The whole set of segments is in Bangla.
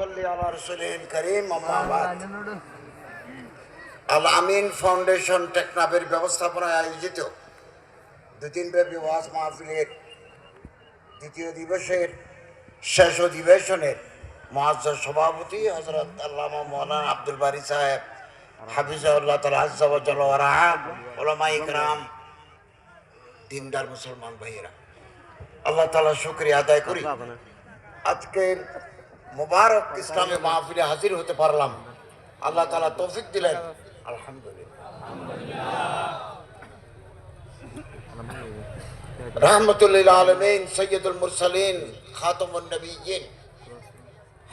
সাল্লি আলা রাসূলিল কারীম আম্মা বাদ। আল আমিন ফাউন্ডেশন টেকনাফের ব্যবস্থাপনায় আয়োজিত 2 দিনব্যাপী ওয়াজ মাহফিলের দ্বিতীয় দিবসের শেষ অধিবেশনের মুআজ্জাজ সভাপতি হযরত আল্লামা মাওলানা আব্দুল বারী সাহেব হাফিজাহুল্লাহ তাআলা আযজা ওয়া জাল্লা ওয়া রাহা, উলামায়ে কেরাম, দিনদার মুসলমান ভাইয়েরা, আল্লাহ তাআলার শুকরিয়া আদায় করি আজকের মুবারক ইসলামী মাহফিলে হাজির হতে পারলাম। আল্লাহ তাআলা তৌফিক দিলেন, আলহামদুলিল্লাহ। রাহমাতুল লিল আলামিন, সাইয়্যিদুল মুরসালিন, খাতামুন নবিয়্যিন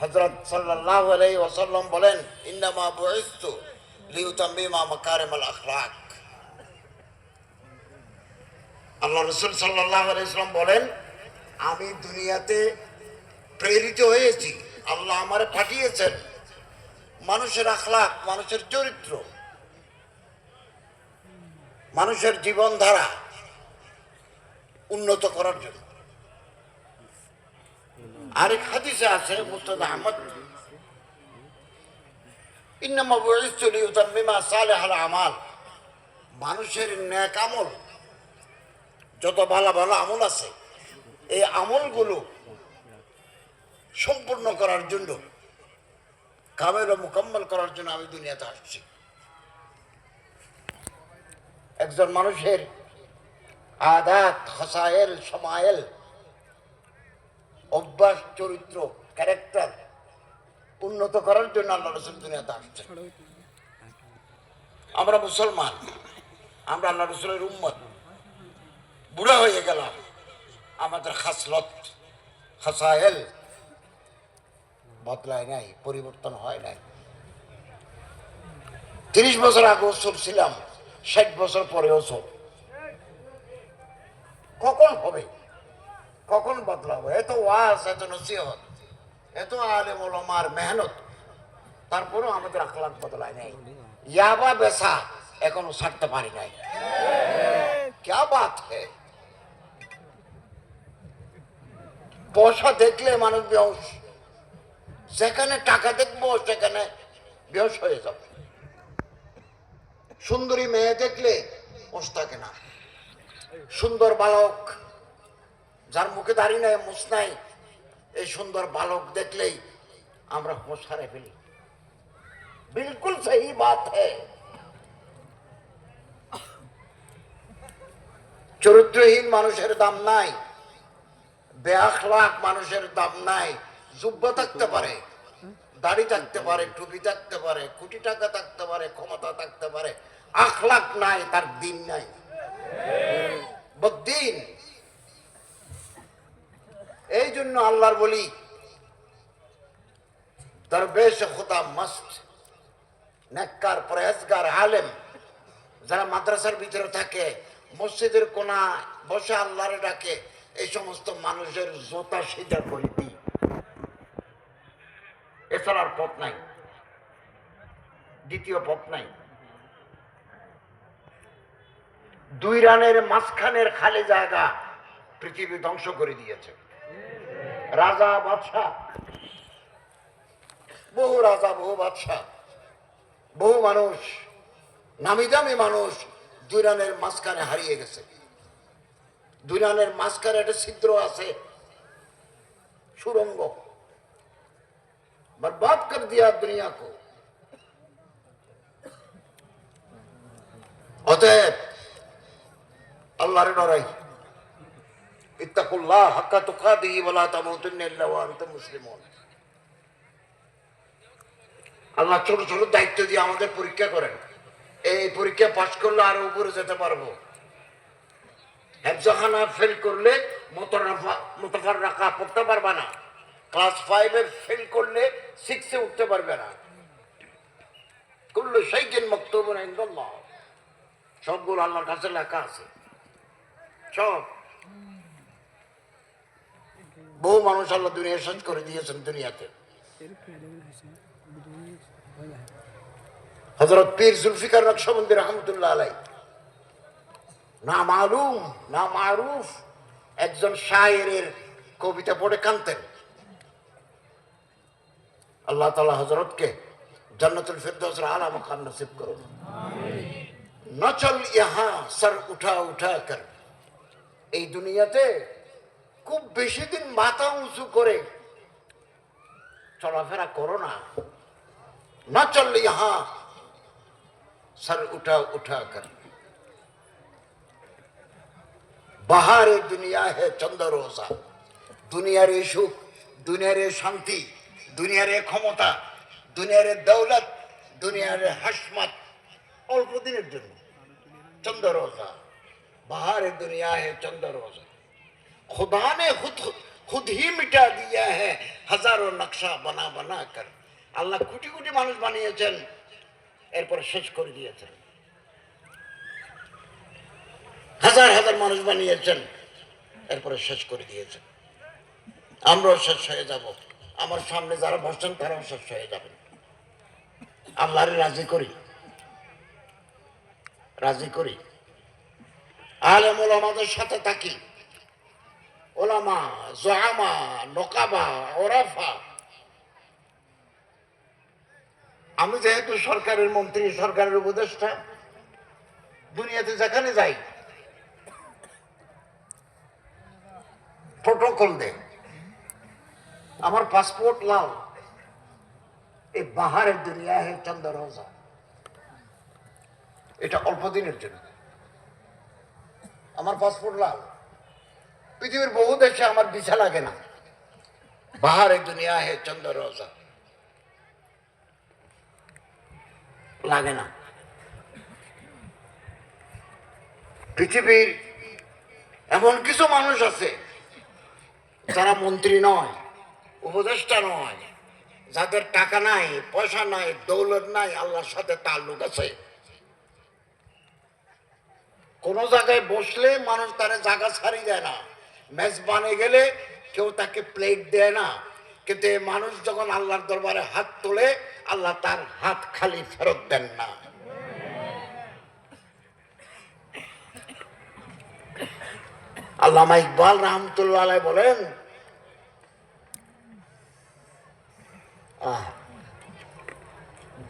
হযরত সাল্লাল্লাহু আলাইহি ওয়াসাল্লাম বলেন, ইন্নামা বুইসতু লিউতাম্মিমা মাকারিমাল আখলাক। আল্লাহ রাসূল সাল্লাল্লাহু আলাইহি ওয়াসাল্লাম বলেন, আমি দুনিয়াতে প্রেরিত হয়েছি, আল্লাহ আমারে পাঠিয়েছেন মানুষের আখলাক, মানুষের চরিত্র, মানুষের জীবনধারা উন্নত করার জন্য। আরেক হাদিসে আছে মুসনাদ আহমদ, ইন্নামা বুইসতু লিউতাম্মিমা সালিহাল আমাল। মানুষের নেক আমল, যত ভালো ভালো আমল আছে, এই আমলগুলো সম্পূর্ণ করার জন্য, কামেল ও মুকাম্মল করার জন্য আমি দুনিয়াতে আসছি। একজন মানুষের আদাত, খসায়েল, সমায়েল, অভ্যাস, চরিত্র, ক্যারেক্টার উন্নত করার জন্য আল্লাহ রাসূল দুনিয়াতে আসছেন। আমরা মুসলমান, আমরা আল্লাহ রাসূলের উম্মত। বুড়া হয়ে গেলাম, আমাদের খাসলত, খসায়েল বদলায় নাই, পরিবর্তন হয় নাই। 30 বছর আগেও চোর ছিলাম, 60 বছর পরেও চোর। কখন হবে, কখন বদলাবো? এত ওয়াজ, এত নসিহত, এত আলেম ওলামার মেহনত, তারপরেও আমাদের আখলাক বদলায় নাই। ইয়াবা বেচা এখনো ছাড়তে পারি নাই। ক্যা বাত হে! পয়সা দেখলে মানুষ বেহুশ, যেখানে টাকা দেখবো সেখানে বেহুশ হয়ে যাবে। সুন্দরী মেয়ে দেখলে হোশ থাকে না। সুন্দর বালক, যার মুখে দাড়ি নাই, মুছ নাই, এই সুন্দর বালক দেখলেই আমরা হোশ হারিয়ে ফেলি। বিলকুল সহি বাত হ্যায়। চরিত্রহীন মানুষের দাম নাই, বেআখলাক মানুষের দাম নাই। জুব্বা থাকতে পারে, দাড়ি থাকতে পারে, টুপি থাকতে পারে, কোটি টাকা থাকতে পারে, ক্ষমতা থাকতে পারে, আখলাক নাই, তার দিন নাই, বদ্দিন। এই জন্য আল্লাহর বলি, দরবেশ খুদা মস্ত, নেককার, পরহেজগার, আলেম যারা মাদ্রাসার ভিতরে থাকে, মসজিদের কোনা বসে আল্লাহরে ডাকে, এই সমস্ত মানুষের জোতা সিধা করে দিই। এছাড়ার পথ নাই, দ্বিতীয় পথ নাই। 2 রানের মাঝখানের খালি জায়গা পৃথিবী ধ্বংস করে দিয়েছে। রাজা বাদশাহ, বহু রাজা, বহু বাদশাহ, বহু মানুষ, নামি দামি মানুষ 2 রানের মাঝখানে হারিয়ে গেছে। 2 রানের মাঝখানে একটা ছিদ্র আছে, সুরঙ্গ। बर्बाद कर दिया दुनिया को। অতএব আল্লাহর ডরাই, ইত্তাকুল্লাহ হাক্কা তুকাতিহি ওয়া লা তামুতুন্না ইল্লা ওয়া আনতুম মুসলিমুন। আল্লাহ ছোট ছোট দায়িত্ব দিয়ে আমাদের পরীক্ষা করেন। এই পরীক্ষা পাস করলে আরো উপরে যেতে পারবো। হেফজখানা ফেল করলে মুতাফাররাকা পড়তে পারবা না। ক্লাস 5 এ ফেল করলে 6 এ উঠতে পারবে না। কুল্লু শাইইন মাকতুবুন ইনদাল্লাহ, সবগুলো আল্লাহর কাছে লেখা আছে, সব। বহু মানুষ আল্লাহ দুনিয়া শেষ করে দিয়েছেন দুনিয়াতে। হযরত পীর জুলফিকার নকশবন্দি রহমতুল্লাহ আলাইহি, না মালুম না মারুফ একজন শায়েরের কবিতা পড়ে কাঁদতেন। আল্লাহ তাআলা হযরতকে জান্নাতুল ফিরদৌসের আলা মাকাম নসিব করুন। न चल यहाँ सर उठा उठा कर, এই দুনিয়াতে খুব বেশি দিন মাথা উঁচু করে চলাফেরা করো না। न चल यहाँ सर उठा उठा कर, বাহারে দুনিয়া হে চন্দ রোজা। দুনিয়ার এই সুখ, দুনিয়ার এই শান্তি, দুনিয়ার এই ক্ষমতা, দুনিয়ার এই দৌলত, দুনিয়ার এই হাসমত অল্প দিনের জন্য। চন্দ রোজা, বাহারে দুনিয়া হে চন্দ রোজা। खुदा ने खुद ही मिटा दिया है हजारों नक्शा बना बना कर। আল্লাহ কোটি কোটি মানুষ বানিয়েছেন, এরপর শেষ করে দিয়েছেন। হাজার হাজার মানুষ বানিয়েছেন, এরপরে শেষ করে দিয়েছেন। আমরাও শেষ হয়ে যাব, আমার সামনে যারা বসছেন তারাও শেষ হয়ে যাবেন। আল্লাহরে রাজি করি, রাজি করি। আলেম ওলামাদের সাথে থাকি। ওলামা, জুআমা, নকাবা, ওরাফা। আমি যেহেতু সরকারের মন্ত্রী, সরকারের উপদেষ্টা, দুনিয়াতে যেখানে যাই প্রোটোকল দে। আমার পাসপোর্ট লাল, এই বাহারের দুনিয়া হে চন্দ রোজা, এটা অল্প দিনের জন্য। আমার পাসপোর্ট লাল। পৃথিবীর বহু দেশে আমার ভিসা লাগে না। বাহারের দুনিয়া হে চন্দ রোজা, লাগে না। পৃথিবীর এমন কিছু মানুষ আছে যারা মন্ত্রী নয়, উপদেষ্টা নয়, যাদের টাকা নাই, পয়সা নাই, দৌলত নাই, আল্লাহর সাথে তাল্লুক আছে। কোন জায়গায় বসলে মানুষ তার জায়গা ছাড়ি দেয় না, মেজবানে গেলে কেউ তাকে প্লেট দেয় না, কিন্তু মানুষ যখন আল্লাহর দরবারে হাত তোলে আল্লাহ তার হাত খালি ফেরত দেন না। আল্লামা ইকবাল রহমতুল্লাহ আলাইহি বলেন,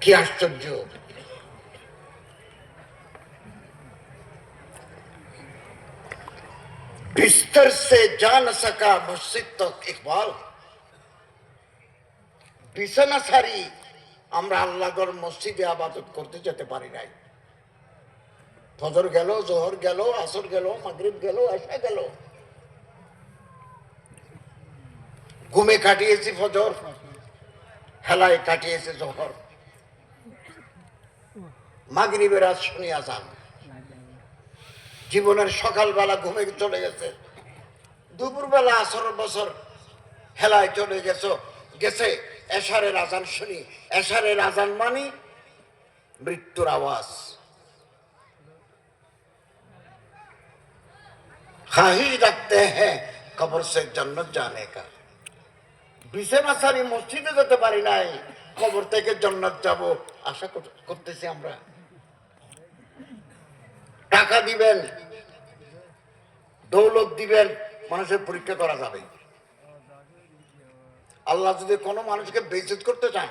কি আশ্চর্য, बिस्तर से जा न सका मस्जिद तक इकबाल। বিছানা ছাড়ি আমরা আল্লাহর মসজিদে ইবাদত করতে যেতে পারি নাই। ফজর গেল, জোহর গেল, আসর গেল, মাগরিব গেল, এশা গেল, ঘুমে কাটিয়েছি ফজর, হেলায় কাটিয়েছে জোহর, মাগরিবের আজ শুনি আজান। জীবনের সকালবেলা ঘুমে চলে গেছে, দুপুরবেলা আসর বছর হেলায় চলে গেছে, এশারের আজান শুনি। এশারের আজান মানি মৃত্যুর আওয়াজ। খাহিশ রাখতে হ্যাঁ কবর সে জান্নাত জানে কা। বিছানা ছাড়ি মসজিদে যেতে পারি নাই, কবর থেকে জান্নাত যাব আশা করতেছি আমরা। টাকা দিবেন, দৌলত দিবেন, মানুষের পরীক্ষা করা যাবে। আল্লাহ যদি কোনো মানুষকে বেইজ্জত করতে চান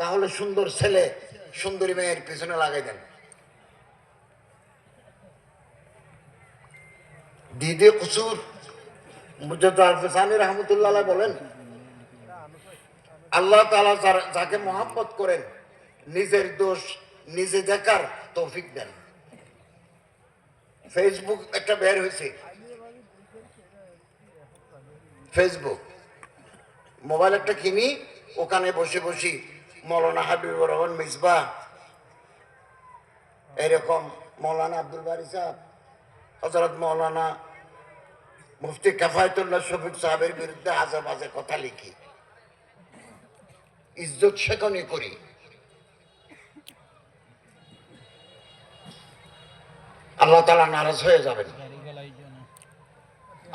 তাহলে সুন্দর ছেলে, সুন্দরী মেয়ের পিছনে লাগাই দেন। দিদি কুসুর মুজাদ্দিদ আল-ফিসানি রহমতুল্লাহ আলাইহি বলেন, আল্লাহ তাআলা যাকে মহব্বত করেন নিজের দোষ নিজে দেখার তৌফিক দেন। ফেসবুক একটা বের হয়েছে, ফেসবুক মোবাইল একটা কিনি, ওখানে বসে বসি মৌলানা হাবিবুর রহমান মিসবাহ, এরকম মৌলানা আব্দুল বারী সাহেব, হযরত মৌলানা মুফতি কাফায়েতুল্লাহ শফিক সাহেবের বিরুদ্ধে আজে বাজে কথা লিখি, ইজ্জত শেখানি করি। আল্লাহ তাআলা নারাজ হয়ে যাবেন।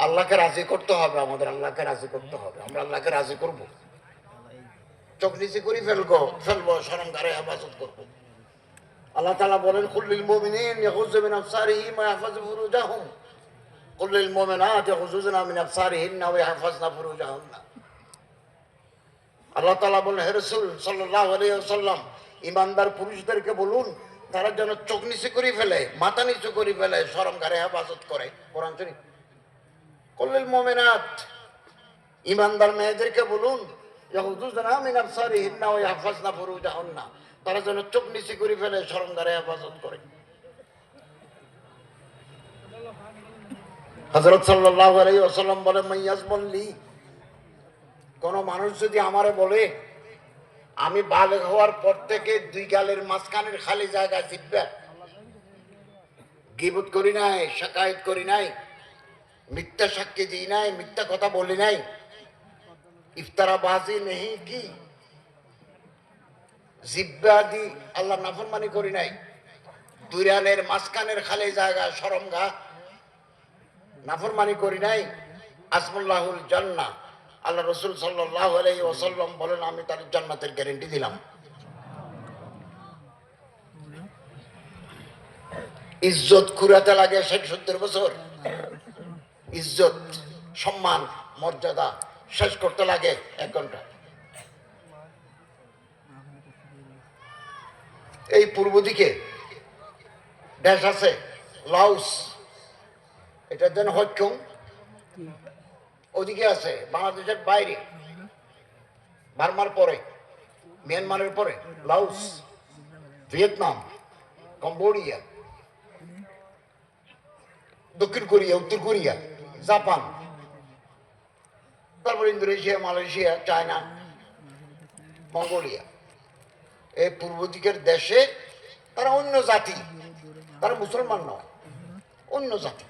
আল্লাহকে রাজি করতে হবে আমাদের, আল্লাহকে রাজি করতে হবে। আমরা আল্লাহকে রাজি করব, চোখ নিচে করে ফেলবো, শরমগারে হেফাজত করবো। আল্লাহ তাআলা বলেন, কুল্লিল মুমিনিন ইয়াগুযু মিন আবসারিহিম ওয়া ইয়াহফাযু ফুরুজাহুম, কুল্লিল মুমিনাতি ইয়াগুযুনা মিন আবসারিহিন্না ওয়া ইয়াহফাযনা ফুরুজাহুন্না। আল্লাহ তাআলা বলেন, হে রাসূল সাল্লাল্লাহু আলাইহি ওয়াসাল্লাম, ইমানদার পুরুষদেরকে বলুন তারা যেন চোখ নিচু করে ফেলে, মাথা নিচু করে ফেলে, শরমগারে হেফাজত করে। কোরআন শরীফ। কুল্লিল মুমিনাত, ইমানদার মেয়েদেরকে বলুন ইয়াগুযুযনা মিন আবসারিহিন্না ওয়া ইয়াহফাজনা ফুরুজাহুন্না, তারা যেন চোখ নিচু করে ফেলে, শরমগারে হেফাজত করে। হযরত সাল্লাল্লাহু আলাইহি ওয়াসাল্লাম বলেন, মাইয়াজবুল্লি, কোন মানুষ যদি আমারে বলে আমি বালেগ হওয়ার পর থেকে দুই গালের মাঝখানের খালি জায়গায় জিব্বা, গীবত করি নাই, শাকায়েত করি নাই, মিথ্যা সাক্ষী দিই নাই, মিথ্যা কথা বলি নাই, ইফতারাবাজি নেই কি, জিব্বা দি আল্লাহ নাফরমানি করি নাই, দুই গালের মাঝখানের খালি জায়গায় শরমগা নাফরমানি করি নাই, আসমুল্লাহুল জান্নাহ, আল্লাহ রাসূল সাল্লাল্লাহু আলাইহি ওয়াসাল্লাম বলেন আমি তার জান্নাতের গ্যারান্টি দিলাম। ইজ্জত কুড়াতে লাগে ৬০-৭০ বছর, ইজ্জত সম্মান মর্যাদা শেষ করতে লাগে ১ ঘন্টা। এই পূর্ব দিকে দেশ আছে লাওস, এটা যেন হচ্ছং, ওদিকে আছে বাংলাদেশের বাইরে, বার্মার পরে, মিয়ানমারের পরে লাওস, ভিয়েতনাম, কম্বোডিয়া, দক্ষিণ কোরিয়া, উত্তর কোরিয়া, জাপান, তারপর ইন্দোনেশিয়া, মালয়েশিয়া, চায়না, মঙ্গোলিয়া। এই পূর্ব দিকের দেশে তারা অন্য জাতি, তারা মুসলমান নয়, অন্য জাতি,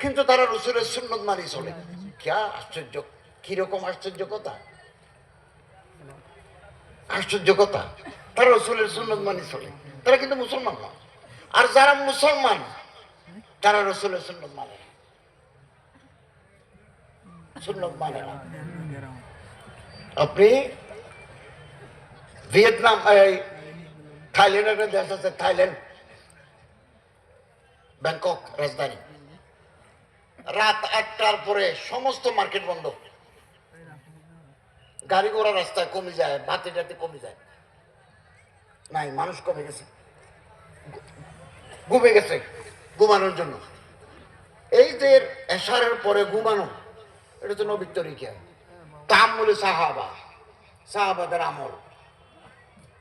কিন্তু তারা রাসূলের সুন্নত মানি চলে। কি আশ্চর্য, কিরকম আশ্চর্য কথা, আশ্চর্য কথা, তারা রাসূলের সুন্নত মানি চলে, তারা কিন্তু মুসলমান নয়। আর যারা মুসলমান তারা রাসূলের সুন্নত মানে না, সুন্নত মানে না। আপনি ভিয়েতনাম, থাইল্যান্ডের একটা দেশ আছে, থাইল্যান্ড, ব্যাংকক রাজধানী, রাত ৮টার পরে সমস্ত মার্কেট বন্ধ, গাড়ি ঘোড়া রাস্তায় কমে যায়, বাতি টাতি কমে যায়, নাই, মানুষ কমে গেছে, ঘুমে গেছে, ঘুমানোর জন্য। এই যে এশারের পরে ঘুমানো, এটা তো নবীর তরিকা, তাহাম্মুলে সাহাবা, সাহাবাদের আমল।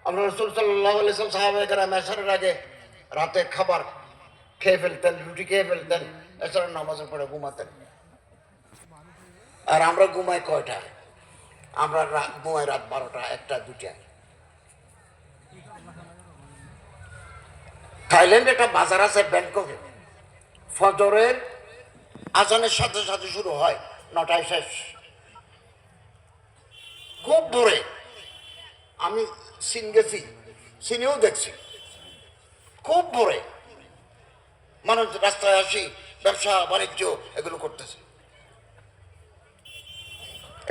আমরা রাসূল সাল্লাল্লাহু আলাইহি ওয়াসাল্লাম সাহাবায়ে কেরাম এশারের আগে রাতে খাবার খেয়ে ফেলতেন, রুটি খেয়ে ফেলতেন, এশারের নামাজের পরে ঘুমাতেন। আর আমরা ঘুমাই কয়টা? আমরা ঘুমাই রাত ১২টা, ১টা, ২টা। থাইল্যান্ডে একটা বাজার আছে ব্যাংককে, ফজরের আজানের সাথে সাথে শুরু হয়, ৯টায় শেষ, খুব ভোরে। আমি চীন গেছি, চীনেও দেখছি খুব ভোরে মানুষ রাস্তায় আসি ব্যবসা বাণিজ্য এগুলো করতেছে।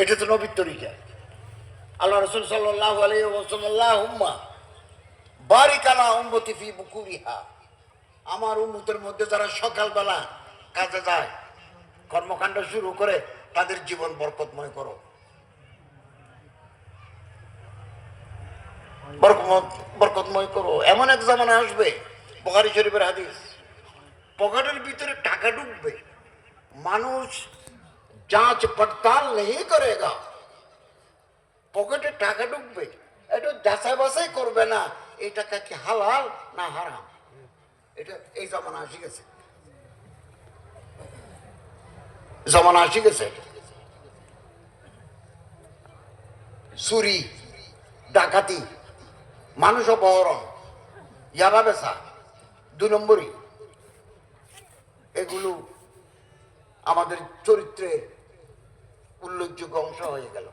এটা তো নবীর তরিকা। আল্লাহ রাসূল সাল্লাল্লাহু আলাইহি ওয়াসাল্লাম, আল্লাহুম্মা বারিক আলা উম্মতি ফি বুকুরিহা, আমার উম্মতের মধ্যে যারা সকালবেলা কাজে যায়, কর্মকাণ্ড শুরু করে, তাদের জীবন বরকতময় করো, বরকতময় করো। এমন এক জামানা আসবে, বুখারী শরীফের হাদিস, পকেটের ভিতরে টাকা ঢুকবে, মানুষ যাচ পড়তাল नहीं करेगा, পকেটে টাকা ঢুকবে, এটা যাচাই বাছাই করবে না এই টাকা কি হালাল না হারাম। এটা এই জামানা আসি গেছে, জামানা আসি গেছে। চুরি, ডাকাতি, মানুষ অপহরণ, ইয়াবা বেচা, ২ নম্বরই, এগুলো আমাদের চরিত্রের উল্লেখযোগ্য অংশ হয়ে গেল।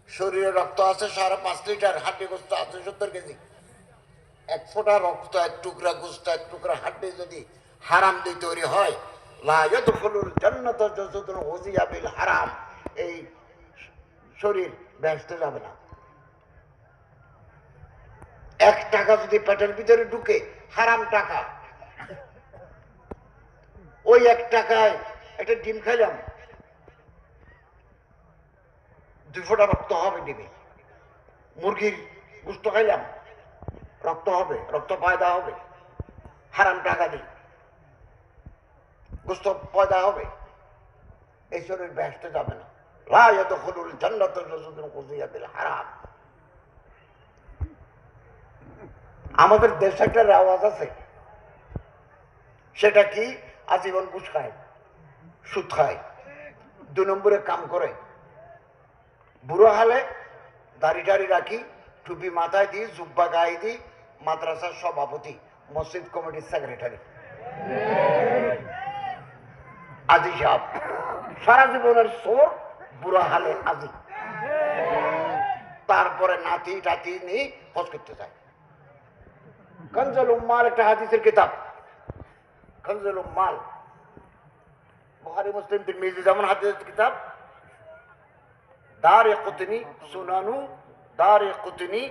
শরীরে রক্ত আছে ৫.৫ লিটার, হাড্ডি গোস্ত আছে ৭০ কেজি, ১ ফোঁটা রক্ত, ১ টুকরা গোস্ত, ১ টুকরা হাড্ডি যদি হারাম দিয়ে তৈরি হয়, লা ইয়াদখুলুল জান্নাতা জাসাদুন গুযিয়া বিল হারাম, এই শরীর বেহেশতে যাবে না। ১ টাকা যদি পেটের ভিতরে ঢুকে, হারাম টাকা, ওই ১ টাকায় একটা ডিম খাইলাম, 2 ফোঁটা রক্ত হবে ডিমে। মুরগির গোশত খাইলাম, রক্ত হবে, রক্ত পয়দা হবে। হারাম টাকা দিই, গোশত পয়দা হবে। এই শরীর বেহেশতে যাবে না। লা ইয়াদখুলুল জান্নাতা রাজুলুন কুযিয়া বিল হারাম। আমাদের দেশে একটা রেওয়াজ আছে, সেটা কি? আজীবন ঘুষ খায়, সুদ খায়, 2 নম্বরে কাম করে। বুড়ো হালে দাড়ি টাড়ি রাখি, টুপি মাথায় দিই, জুব্বা গায়ে দিই, মাদ্রাসার সভাপতি, মসজিদ কমিটির সেক্রেটারি, আজি সাহেব, সারা জীবনের চোর, বুড়ো হালে আজি। তারপরে নাতি টাতি নিয়ে হজ করতে যায়। কনজুল উম্মাল একটা হাদিসের কিতাব, কনজুল উম্মাল, বুখারী মুসলিম তিরমিজি যেমন হাদিসের কিতাব, দারকুতনি, সুনানু, দারকুতনি,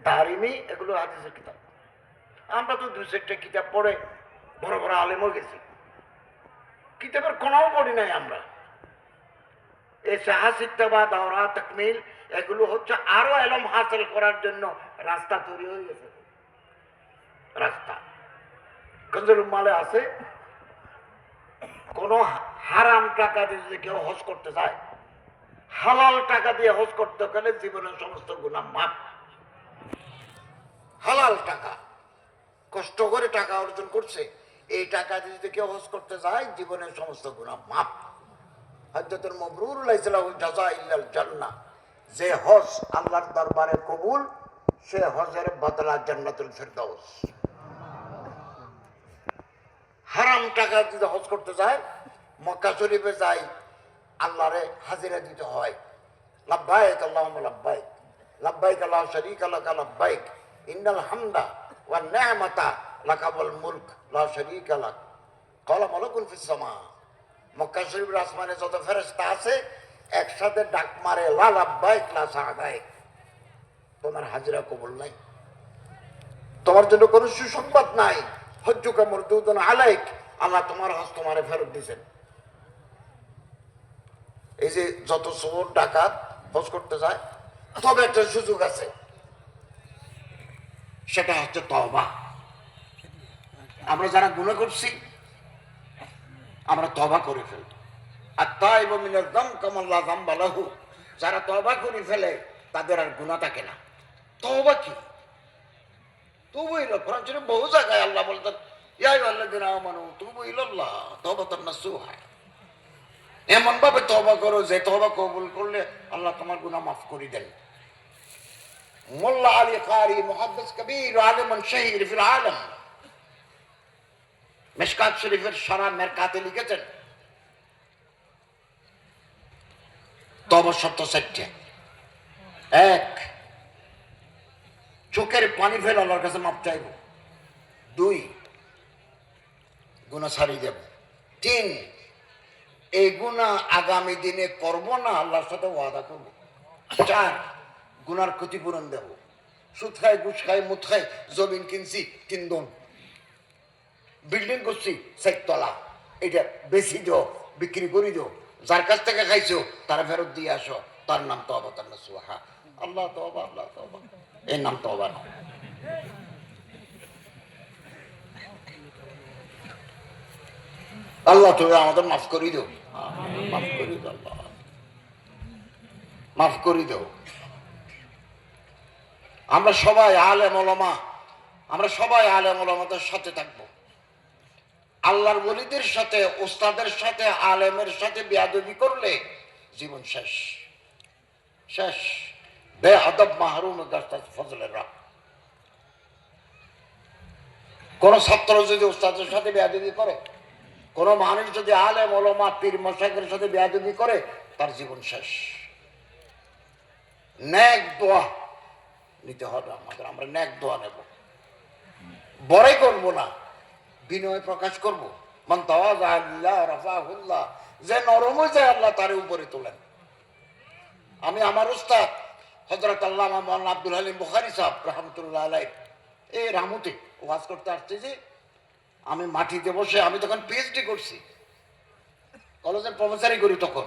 দারিমি, এগুলো হাদিসের কিতাব। আমরা তো 2-4টা কিতাব পড়ে বড় বড় আলেম হয়ে গেছি, কিতাবের কোনাও পড়ি নাই আমরা। এই সাহাসিত্তা বা দাওরা তাকমিল, এগুলো হচ্ছে আরো এলম হাসিল করার জন্য রাস্তা তৈরি হয়ে গেছে। রাস্তা কনজুল উম্মালে আছে, কোন হারাম টাকা দিয়ে যদি কেউ হজ করতে যায়, হালাল টাকা দিয়ে হজ করতে গেলে জীবনের সমস্ত গুনাহ মাফ। হালাল টাকা, কষ্ট করে টাকা অর্জন করছে, এই টাকা দিয়ে যদি কেউ হজ করতে যায়, জীবনের সমস্ত গুনাহ মাফ। হজ্জাতুল মাবরুর লাইসা লাহু জাযা ইল্লাল জান্নাহ, যে হজ আল্লাহর দরবারে কবুল, সে হজের বদলা জান্নাতুল ফিরদাউস। হারাম টাকা যদি হজ করতে যায়, মক্কা শরীফে যায়, আল্লাহরে হাজিরা দিতে হয়, লাব্বাইক আল্লাহুম্মা লাব্বাইক, লাব্বাইক লা শারীকা লাকা লাব্বাইক, ইন্নাল হামদা ওয়ান নি'মাতা লাকা ওয়াল মুলক লা শারীকা লাক, ক্বালা মালাকুন ফিস সামা। মক্কা শরীফের আসমানে যত ফেরেশতা আছে একসাথে ডাক মারে, লা লাব্বাইক লা সা'দাইক, তোমার হাজিরা কবুল নাই, তোমার জন্য কোনো সুসংবাদ নাই, হজ্জুকা মারদুদুন আলাইক, আল্লাহ তোমার হজ তোমারে ফেরত দিয়েছেন। এই যে যত চোর ডাকাত হজ করতে যায়, তবে একটা সুযোগ আছে, সেটা হচ্ছে তওবা। আমরা যারা গুনাহ করছি, আমরা তওবা করে ফেলি। আত-তাইবু মিনাজ যাম কামান লা যামবা লাহু, যারা তওবা করে ফেলে তাদের আর গুনাহ থাকে না। তওবা কি? তুবু ইলা, কোরআন শরীফে বহু জায়গায় আল্লাহ বলতেন, ইয়া আইয়ুহাল্লাযীনা আমানু তুবু ইলাল্লাহ তাওবাতান নাসুহা। এমন ভাবে তওবা করো যে তওবা কবুল করলে আল্লাহ তোমার গুনাহ মাফ করে দেন। মোল্লা আলী কারি, মুহাদ্দিস কবির, আলেমুন শাহীর ফিল আলম, মিশকাত শরীফের শরহ মেরকাতে লিখেছেন, তওবা শর্ত 4টা। 1, চোখের পানি ফেলে আল্লাহর কাছে মাপ চাইব। 2, গুনাহ ছাড়িয়ে দেব। 3, এই গুনাহ আগামী দিনে করব না, আল্লাহর সাথে ওয়াদা করব। 4, গুনার ক্ষতিপূরণ দেব। সুদ খাই, ঘুষ খাই, মুদ খাই, জমিন কিনছি 3 দন, বিল্ডিং করছি 4 তলা, এটা বেশি দিও, বিক্রি করি দিও, যার কাছ থেকে খাইছো তারা ফেরত দিয়ে আসো, তার নাম তাওবাতান নাসুহা। আল্লাহ তওবা, আল্লাহ তওবা, এর নাম তওবা না। আল্লাহ তুমি আমাদের মাফ করে দাও, মাফ করে দাও, আল্লাহ মাফ করে দাও। আমরা সবাই আলেম ওলামা, আমরা সবাই আলেম ওলামাদের সাথে থাকবো। আল্লাহর ওলিদের সাথে, ওস্তাদের সাথে, আলেমের সাথে বেয়াদবি করলে জীবন শেষ, শেষ। বেআদব মাহরুম গাস্তাজ ফজলের রাহ। কোন ছাত্র যদি ওস্তাদের সাথে বেয়াদবি করে, কোন মানুষ যদি আলেম ওলামা পীর মশাইখের সাথে বেয়াদবি করে, তার জীবন শেষ। নেক দোয়া নিতে হবে আমাদের, আমরা নেক দোয়া নেব, বড়াই করবো না, বিনয় প্রকাশ করব। মান তাওয়াযা লিল্লাহ রাফাহুল্লাহ, যে নরম হয়ে যায় আল্লাহ তার উপরে তোলেন। আমি আমার উস্তাদ হযরত আল্লামা মাওলানা আব্দুল হালিম বুখারী সাহেব রাহমাতুল্লাহ আলাইহি, এই রামুতে ওয়াজ করতে আসছে, যে আমি মাটিতে বসে, আমি তখন পিএইচডি করছি, কলেজের প্রফেসরই করি তখন,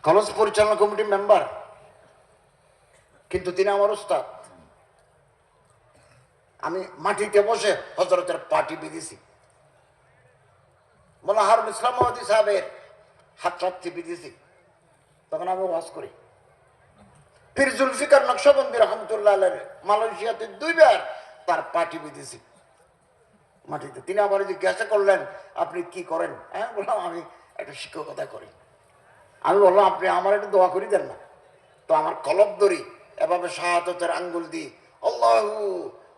কলেজ পরিচালনা কমিটির মেম্বার, কিন্তু তিনি আমার উস্তাদ। আমি মাটিতে বসে হযরতের পাটি বিধিছি, মোল্লা হারুন ইসলাম মহদি সাহেবের হাত টিপে দিয়েছি। তখন আমি ওয়াজ করি। পীর জুলফিকার নকশবন্দি রহমতুল্লাহ আলাইহির মালয়েশিয়াতে 2 বার তার পাটি বিধিছি মাটিতে। তিনি আবার জিজ্ঞাসা করলেন, আপনি কি করেন? হ্যাঁ, বললাম আমি একটা শিক্ষকতা করি। আমি বললাম, আপনি আমার একটু দোয়া করি দেন না। তো আমার কলব ধরি, এভাবে শাহাদাতের আঙ্গুল দিয়ে আল্লাহু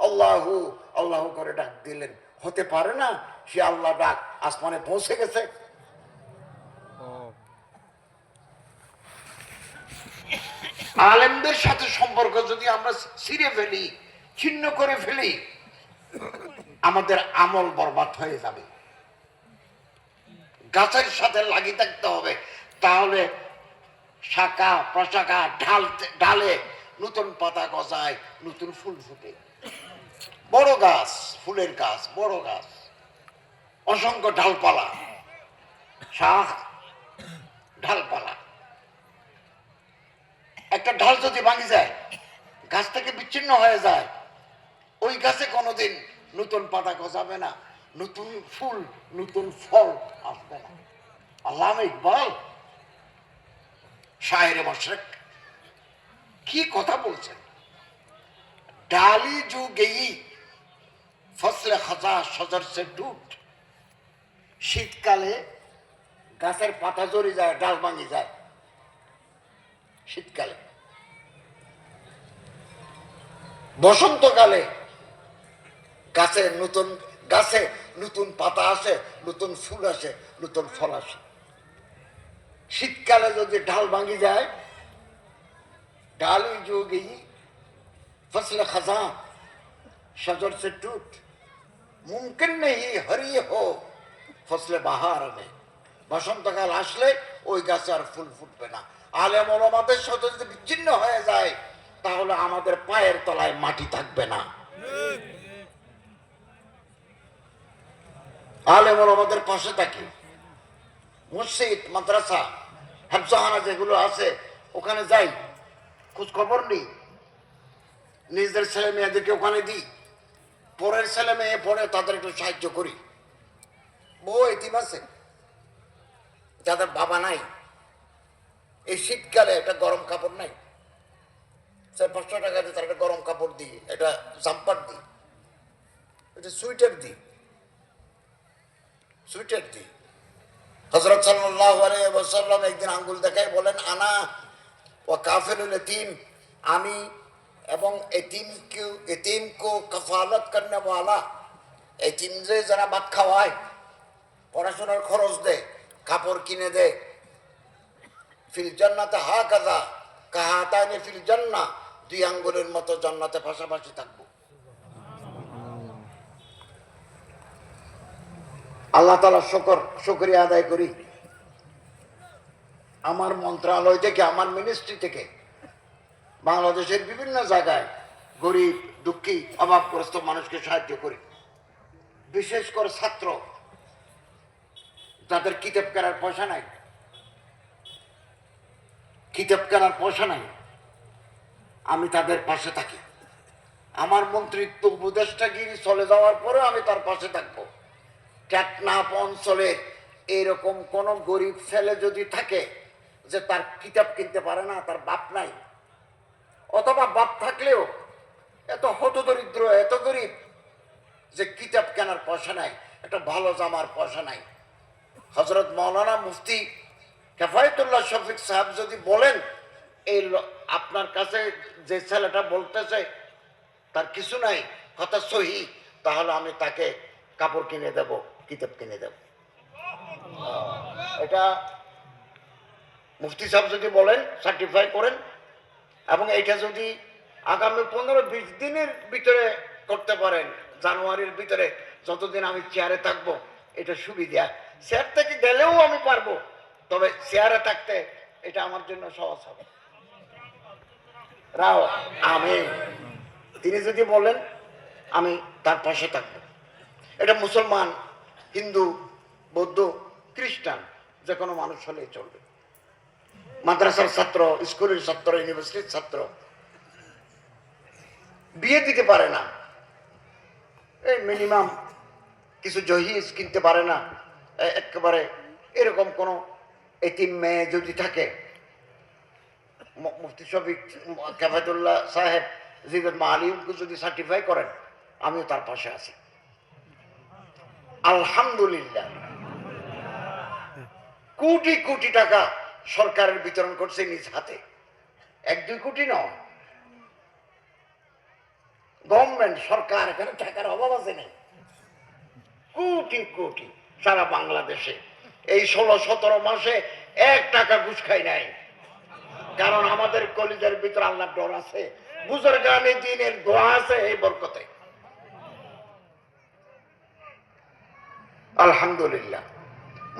আল্লাহু আল্লাহু করে ডাক দিলেন। হতে পারে না সে আল্লাহ ডাক আসমানে পৌঁছে গেছে। আলেমদের সাথে সম্পর্ক যদি আমরা ছিঁড়ে ফেলি, ছিন্ন করে ফেলি, আমাদের আমল বরবাদ হয়ে যাবে। গাছের সাথে লাগিয়ে থাকতে হবে, তাহলে শাখা প্রশাখা ডালে নতুন পাতা গজায়, নতুন ফুল ফুটে। বড় গাছ, ফুলের গাছ, বড় গাছ, অসংখ্য ঢালপালা, শাখ ঢালপালা। একটা ঢাল যদি ভাঙি যায়, গাছ থেকে বিচ্ছিন্ন হয়ে যায়, ওই গাছে কোনোদিন নতুন পাতা গজাবে না, নতুন ফুল নতুন ফল আসবে না। আল্লামা ইকবাল শায়েরে মশরক কি কথা বলছেন? ডালি জু গেই ফসলে খাজা সজর সে টুট। শীতকালে গাছের পাতা জড়ি যায়, ডাল ভাঙি যায় শীতকালে। বসন্তকালে গাছে নতুন পাতা আসে, নতুন ফুল আসে, নতুন ফল আসে। শীতকালে যদি ঢাল ভাঙি যায়, डाली जो गई फसल खजा शजर से टूट, मुमकिन नहीं हरी हो फसल बाहार में। বসন্তকাল আসলে ওই গাছে আর ফুল ফুটবে না। আলেম ওলামাদের সাথে যদি বিচ্ছিন্ন হয়ে যায়, তাহলে আমাদের পায়ের তলায় মাটি থাকবে না। আলেম ওলামাদের পাশে থাকি, মসজিদ মাদ্রাসা হাফসাখানা যেগুলো আছে ওখানে যাই, খোঁজ খবর নেই, নিজেদের ছেলে মেয়েদেরকে ওখানে দিই, পরের ছেলে মেয়ে পড়ে তাদের একটু সাহায্য করি। বউ এতিম আছে যাদের বাবা নাই, এই শীতকালে একটা গরম কাপড় নাই, 400-500 টাকা দিয়ে তার একটা গরম কাপড় দিই, এটা জাম্পার দিই, এটা সুইটার দিই। হযরত সাল্লাল্লাহু আলাইহি ওয়াসাল্লাম একদিন আঙ্গুল দেখায় বলেন, আনা ওয়া কাফিলুল ইতিম, আমি এবং এতিমকে কাফালত করনে ওয়ালা, এতিমদের যারা ভাত খাওয়ায়, পড়াশোনার খরচ দেয়, কাপড় কিনে দেয়, ফিল জান্নাতে হাকাযা কাহাতানি ফিল জান্নাহ, 2 আঙ্গুলের মতো জান্নাতে পাশাপাশি থাকবো। আল্লাহ তাআলা শুকরিয়া আদায় করি, আমার মন্ত্রণালয় থেকে, আমার মিনিস্ট্রি থেকে বাংলাদেশের বিভিন্ন জায়গায় গরিব দুঃখী অভাবগ্রস্ত মানুষকে সাহায্য করি। বিশেষ করে ছাত্র যাদের কিতাব কেনার পয়সা নাই, আমি তাদের পাশে থাকি। আমার মন্ত্রিত্ব উপদেষ্টাগিরি চলে যাওয়ার পরে আমি তার পাশে থাকবো। টেকনাফ অঞ্চলে এরকম কোন গরিব ছেলে যদি থাকে যে তার কিতাব কিনতে পারে না, তার বাপ নাই, অথবা বাপ থাকলেও এত হতদরিদ্র, এত গরিব যে কিতাব কেনার পয়সা নাই, একটা ভালো জামার পয়সা নাই, হযরত মাওলানা মুফতি কিফায়াতুল্লাহ শফিক সাহেব যদি বলেন, এই আপনার কাছে যে ছেলেটা বলতেছে তার কিছু নাই, কথা সহি, তাহলে আমি তাকে কাপড় কিনে দেব, কিতাব কিনে দেব। এটা মুফতি সাহেব যদি বলেন, সার্টিফাই করেন, এবং এটা যদি আগামী 15-20 দিনের ভিতরে করতে পারেন, জানুয়ারির ভিতরে, যতদিন আমি চেয়ারে থাকবো, এটা সুবিধা। চেয়ার থেকে গেলেও আমি পারবো, তবে চেয়ারে থাকতে এটা আমার জন্য সহজ হবে। রাও আমি, তিনি যদি বলেন, আমি তার পাশে থাকবো। এটা মুসলমান, হিন্দু, বৌদ্ধ, খ্রিস্টান, যে কোনো মানুষ হলেই চলবে। মাদ্রাসার ছাত্র, স্কুলের ছাত্র, ইউনিভার্সিটির ছাত্র বিয়ে দিতে পারে না, এই মিনিমাম কিছু জহিজ কিনতে পারে না, একেবারে এরকম কোনো এতিম মেয়ে যদি থাকে, মুফতি শফিক কেফায়েতুল্লাহ সাহেব জিগত মালিমকে যদি সার্টিফাই করেন, আমিও তার পাশে আছি আলহামদুলিল্লাহ। কোটি কোটি টাকা সরকারের বিতরণ করছে নিজ হাতে, 1-2 কোটি নয়, গভর্নমেন্ট সরকার, এখানে টাকার অভাব আছে নেই, কোটি কোটি সারা বাংলাদেশে এই 16-17 মাসে 1 টাকা ঘুষ খাই নাই, কারণ আমাদের কলিজার ভিতরে আল্লাহর ডর আছে, বুজুর্গানে দ্বীনের দোয়া আছে এই বরকতে আলহামদুলিল্লাহ।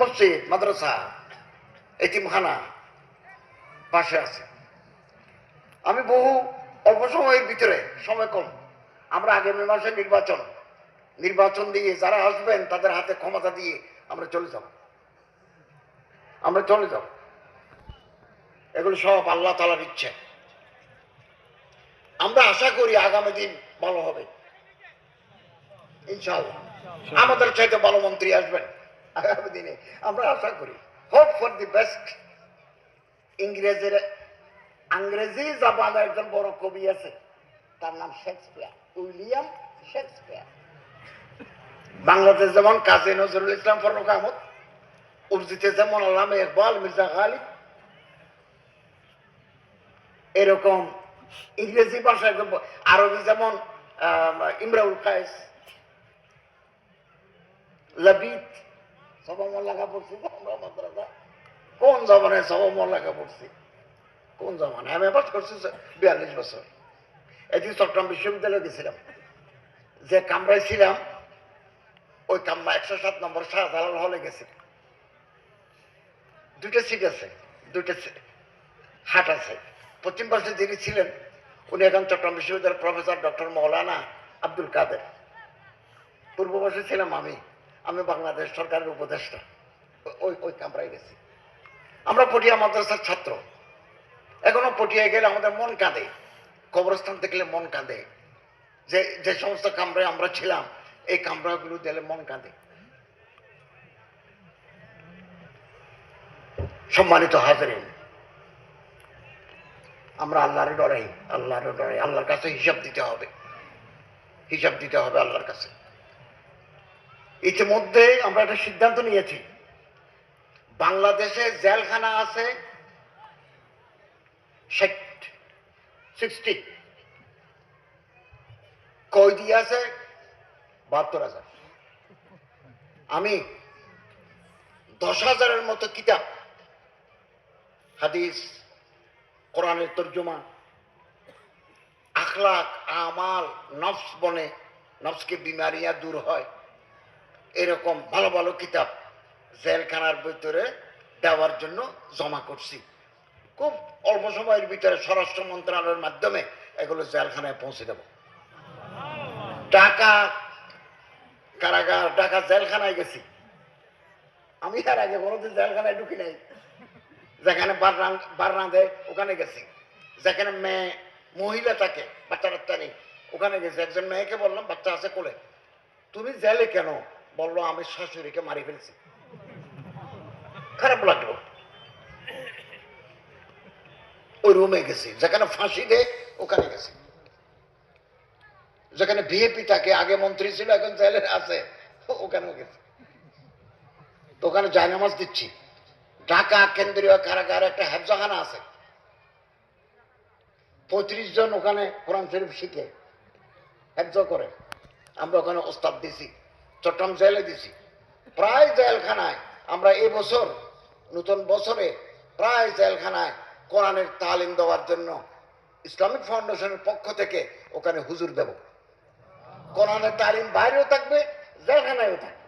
মসজিদ, মাদ্রাসা, এতিমখানা পাশে আছে। আমি বহু অল্প সময়ের ভিতরে, সময় কম, আমরা আগামী মাসে নির্বাচন দিয়ে যারা আসবেন তাদের হাতে ক্ষমতা দিয়ে আমরা চলে যাব। এগুলো সব আল্লাহ তাআলার ইচ্ছে। আমরা আশা করি আগামী দিন ভালো হবে ইনশাআল্লাহ, আমাদের চাইতে ভালো মন্ত্রী আসবেন আগামী দিনে, আমরা আশা করি। Hope for the best. ইংরেজি জাবানের একজন বড় কবি আছে, তার নাম শেক্সপিয়ার, উইলিয়াম শেক্সপিয়ার। বাংলাদেশ যেমন কাজী নজরুল ইসলাম ফারুক আহমদ, উর্দুতে যেমন আল্লামা ইকবাল, মির্জা গালিব, এরকম ইংরেজি ভাষায় আরবি যেমন ইমরাউল কায়েস, লাবিদ, সবাই লেখা পড়ছি আমরা মাদ্রাসা। কোন জমানায় সবাই লেখা পড়ছি, কোন জমানায়? আমি পাস করছি 42 বছর। এদিন চট্টগ্রাম বিশ্ববিদ্যালয়ে গেছিলাম, যে কামরায় ছিলাম ওই কামরা 107 নম্বর শাহজালাল হলে গেছি। 2টা সিট আছে, 2টা হাট আছে। পশ্চিম পাশে যিনি ছিলেন উনি এখন চট্টগ্রাম বিশ্ববিদ্যালয়ের প্রফেসর ডক্টর মৌলানা আব্দুল কাদের। পূর্ব পাশে ছিলাম আমি বাংলাদেশ সরকারের উপদেষ্টা। ওই কামরায় গেছি। আমরা পটিয়া মাদ্রাসার ছাত্র, এখনো পটিয়ায় গেলে আমাদের মন কাঁদে, কবরস্থান দেখলে মন কাঁদে, যে সমস্ত কামরায় আমরা ছিলাম এই কামরাগুলো দিলে মন কাঁদে। সম্মানিত হাজেরিন, আমরা আল্লাহর ডরাই, আল্লাহর কাছে হিসাব দিতে হবে আল্লাহর কাছে। ইতিমধ্যে আমরা একটা সিদ্ধান্ত নিয়েছি, বাংলাদেশে জেলখানা আছে 60, কয়েদি আছে 72,000। আমি 10,000-এর মতো কিতাব, হাদিস, কোরআনের তর্জমা, আখলাক, আমাল, নফস বনে, নফসকে বিমারিয়া দূর হয়, এরকম ভালো ভালো কিতাব জেলখানার ভিতরে দেওয়ার জন্য জমা করছি। খুব অল্প সময়ের ভিতরে স্বরাষ্ট্র মন্ত্রণালয়ের মাধ্যমে এগুলো জেলখানায় পৌঁছে দেব। ঢাকা কারাগার, ঢাকা জেলখানায় গেছি আমি, আর আগে কোনোদিন জেলখানায় ঢুকি নাই। যেখানে বার রাঁধে ওখানে গেছি, যেখানে মহিলা থাকে, বাচ্চা টাচ্চা নেই, ওখানে গেছি। একজন মেয়েকে বললাম, বাচ্চা আছে কোলে, তুমি জেলে কেন? বললো আমি শাশুড়িকে মারি ফেলছি। খারাপ লাগলো। ওই রুমে গেছি, যেখানে ফাঁসি দেয় ওখানে গেছি, যেখানে ভিএপি থাকে, আগে মন্ত্রী ছিল এখন জেলে আছে, ওখানেও গেছি। তো ওখানে জায়নামাজ দিচ্ছি। ঢাকা কেন্দ্রীয় কারাগারে একটা হেফজাখানা আছে, 35 জন ওখানে কোরআন শরীফ শিখে হেফজ করে। আমরা ওখানে ওস্তাদ দিছি, চট্টগ্রাম জেলে দিছি। প্রায় জেলখানায় আমরা এই বছর নতুন বছরে প্রায় জেলখানায় কোরআনের তালিম দেওয়ার জন্য ইসলামিক ফাউন্ডেশনের পক্ষ থেকে ওখানে হুজুর দেব। কোরআনের তালিম বাইরেও থাকবে, জেলখানায়ও থাকবে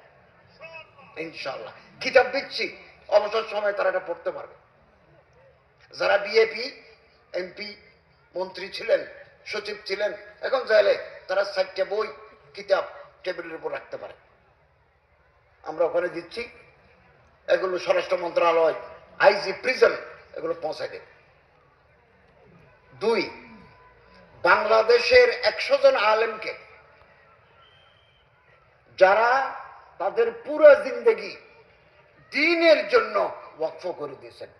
ইনশাআল্লাহ। কিতাব দিচ্ছি, অবসর সময় তারা এটা পড়তে পারবে। যারা বিএপি, এমপি, মন্ত্রী ছিলেন, সচিব ছিলেন, এখন জেলে, তারা 4টে বই, কিতাব টেবিলের উপর রাখতে পারে। আমরা ওখানে দিচ্ছি। এগুলো স্বরাষ্ট্র মন্ত্রণালয়, আইজি প্রিজন, এগুলো পৌঁছায় দেবে। 2, বাংলাদেশের 100 জন আলেমকে যারা তাদের পুরো জিন্দেগি দ্বীনের জন্য ওয়াকফ করে দিয়েছেন,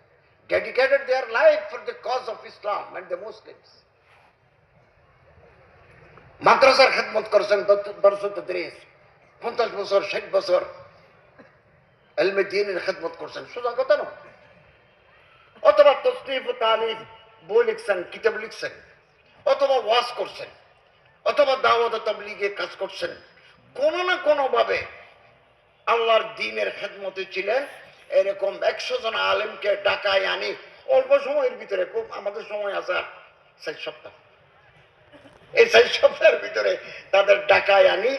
dedicated their life for the cause of Islam and the Muslims, মাদ্রাসার খেদমত করেছেন, দরস তাদরিস 50 বছর 60 বছর ইলমে দ্বীনের খেদমত করছেন, সোজা কথা না। অথবা তসনিফ ও তালিফ, বই লিখছেন, কিতাব লিখছেন, অথবা ওয়াজ করছেন, অথবা দাওয়াত ও তাবলীগের কাজ করছেন, কোনো না কোনো ভাবে আল্লাহর দ্বীনের খেদমতে ছিলেন। এরকম 100 জন আলেমকে ঢাকায় আনি অল্প সময়ের ভিতরে, খুব আমাদের সময় আছে 4 সপ্তাহ, এই 4 সপ্তাহের ভিতরে তাদের ঢাকায় আনি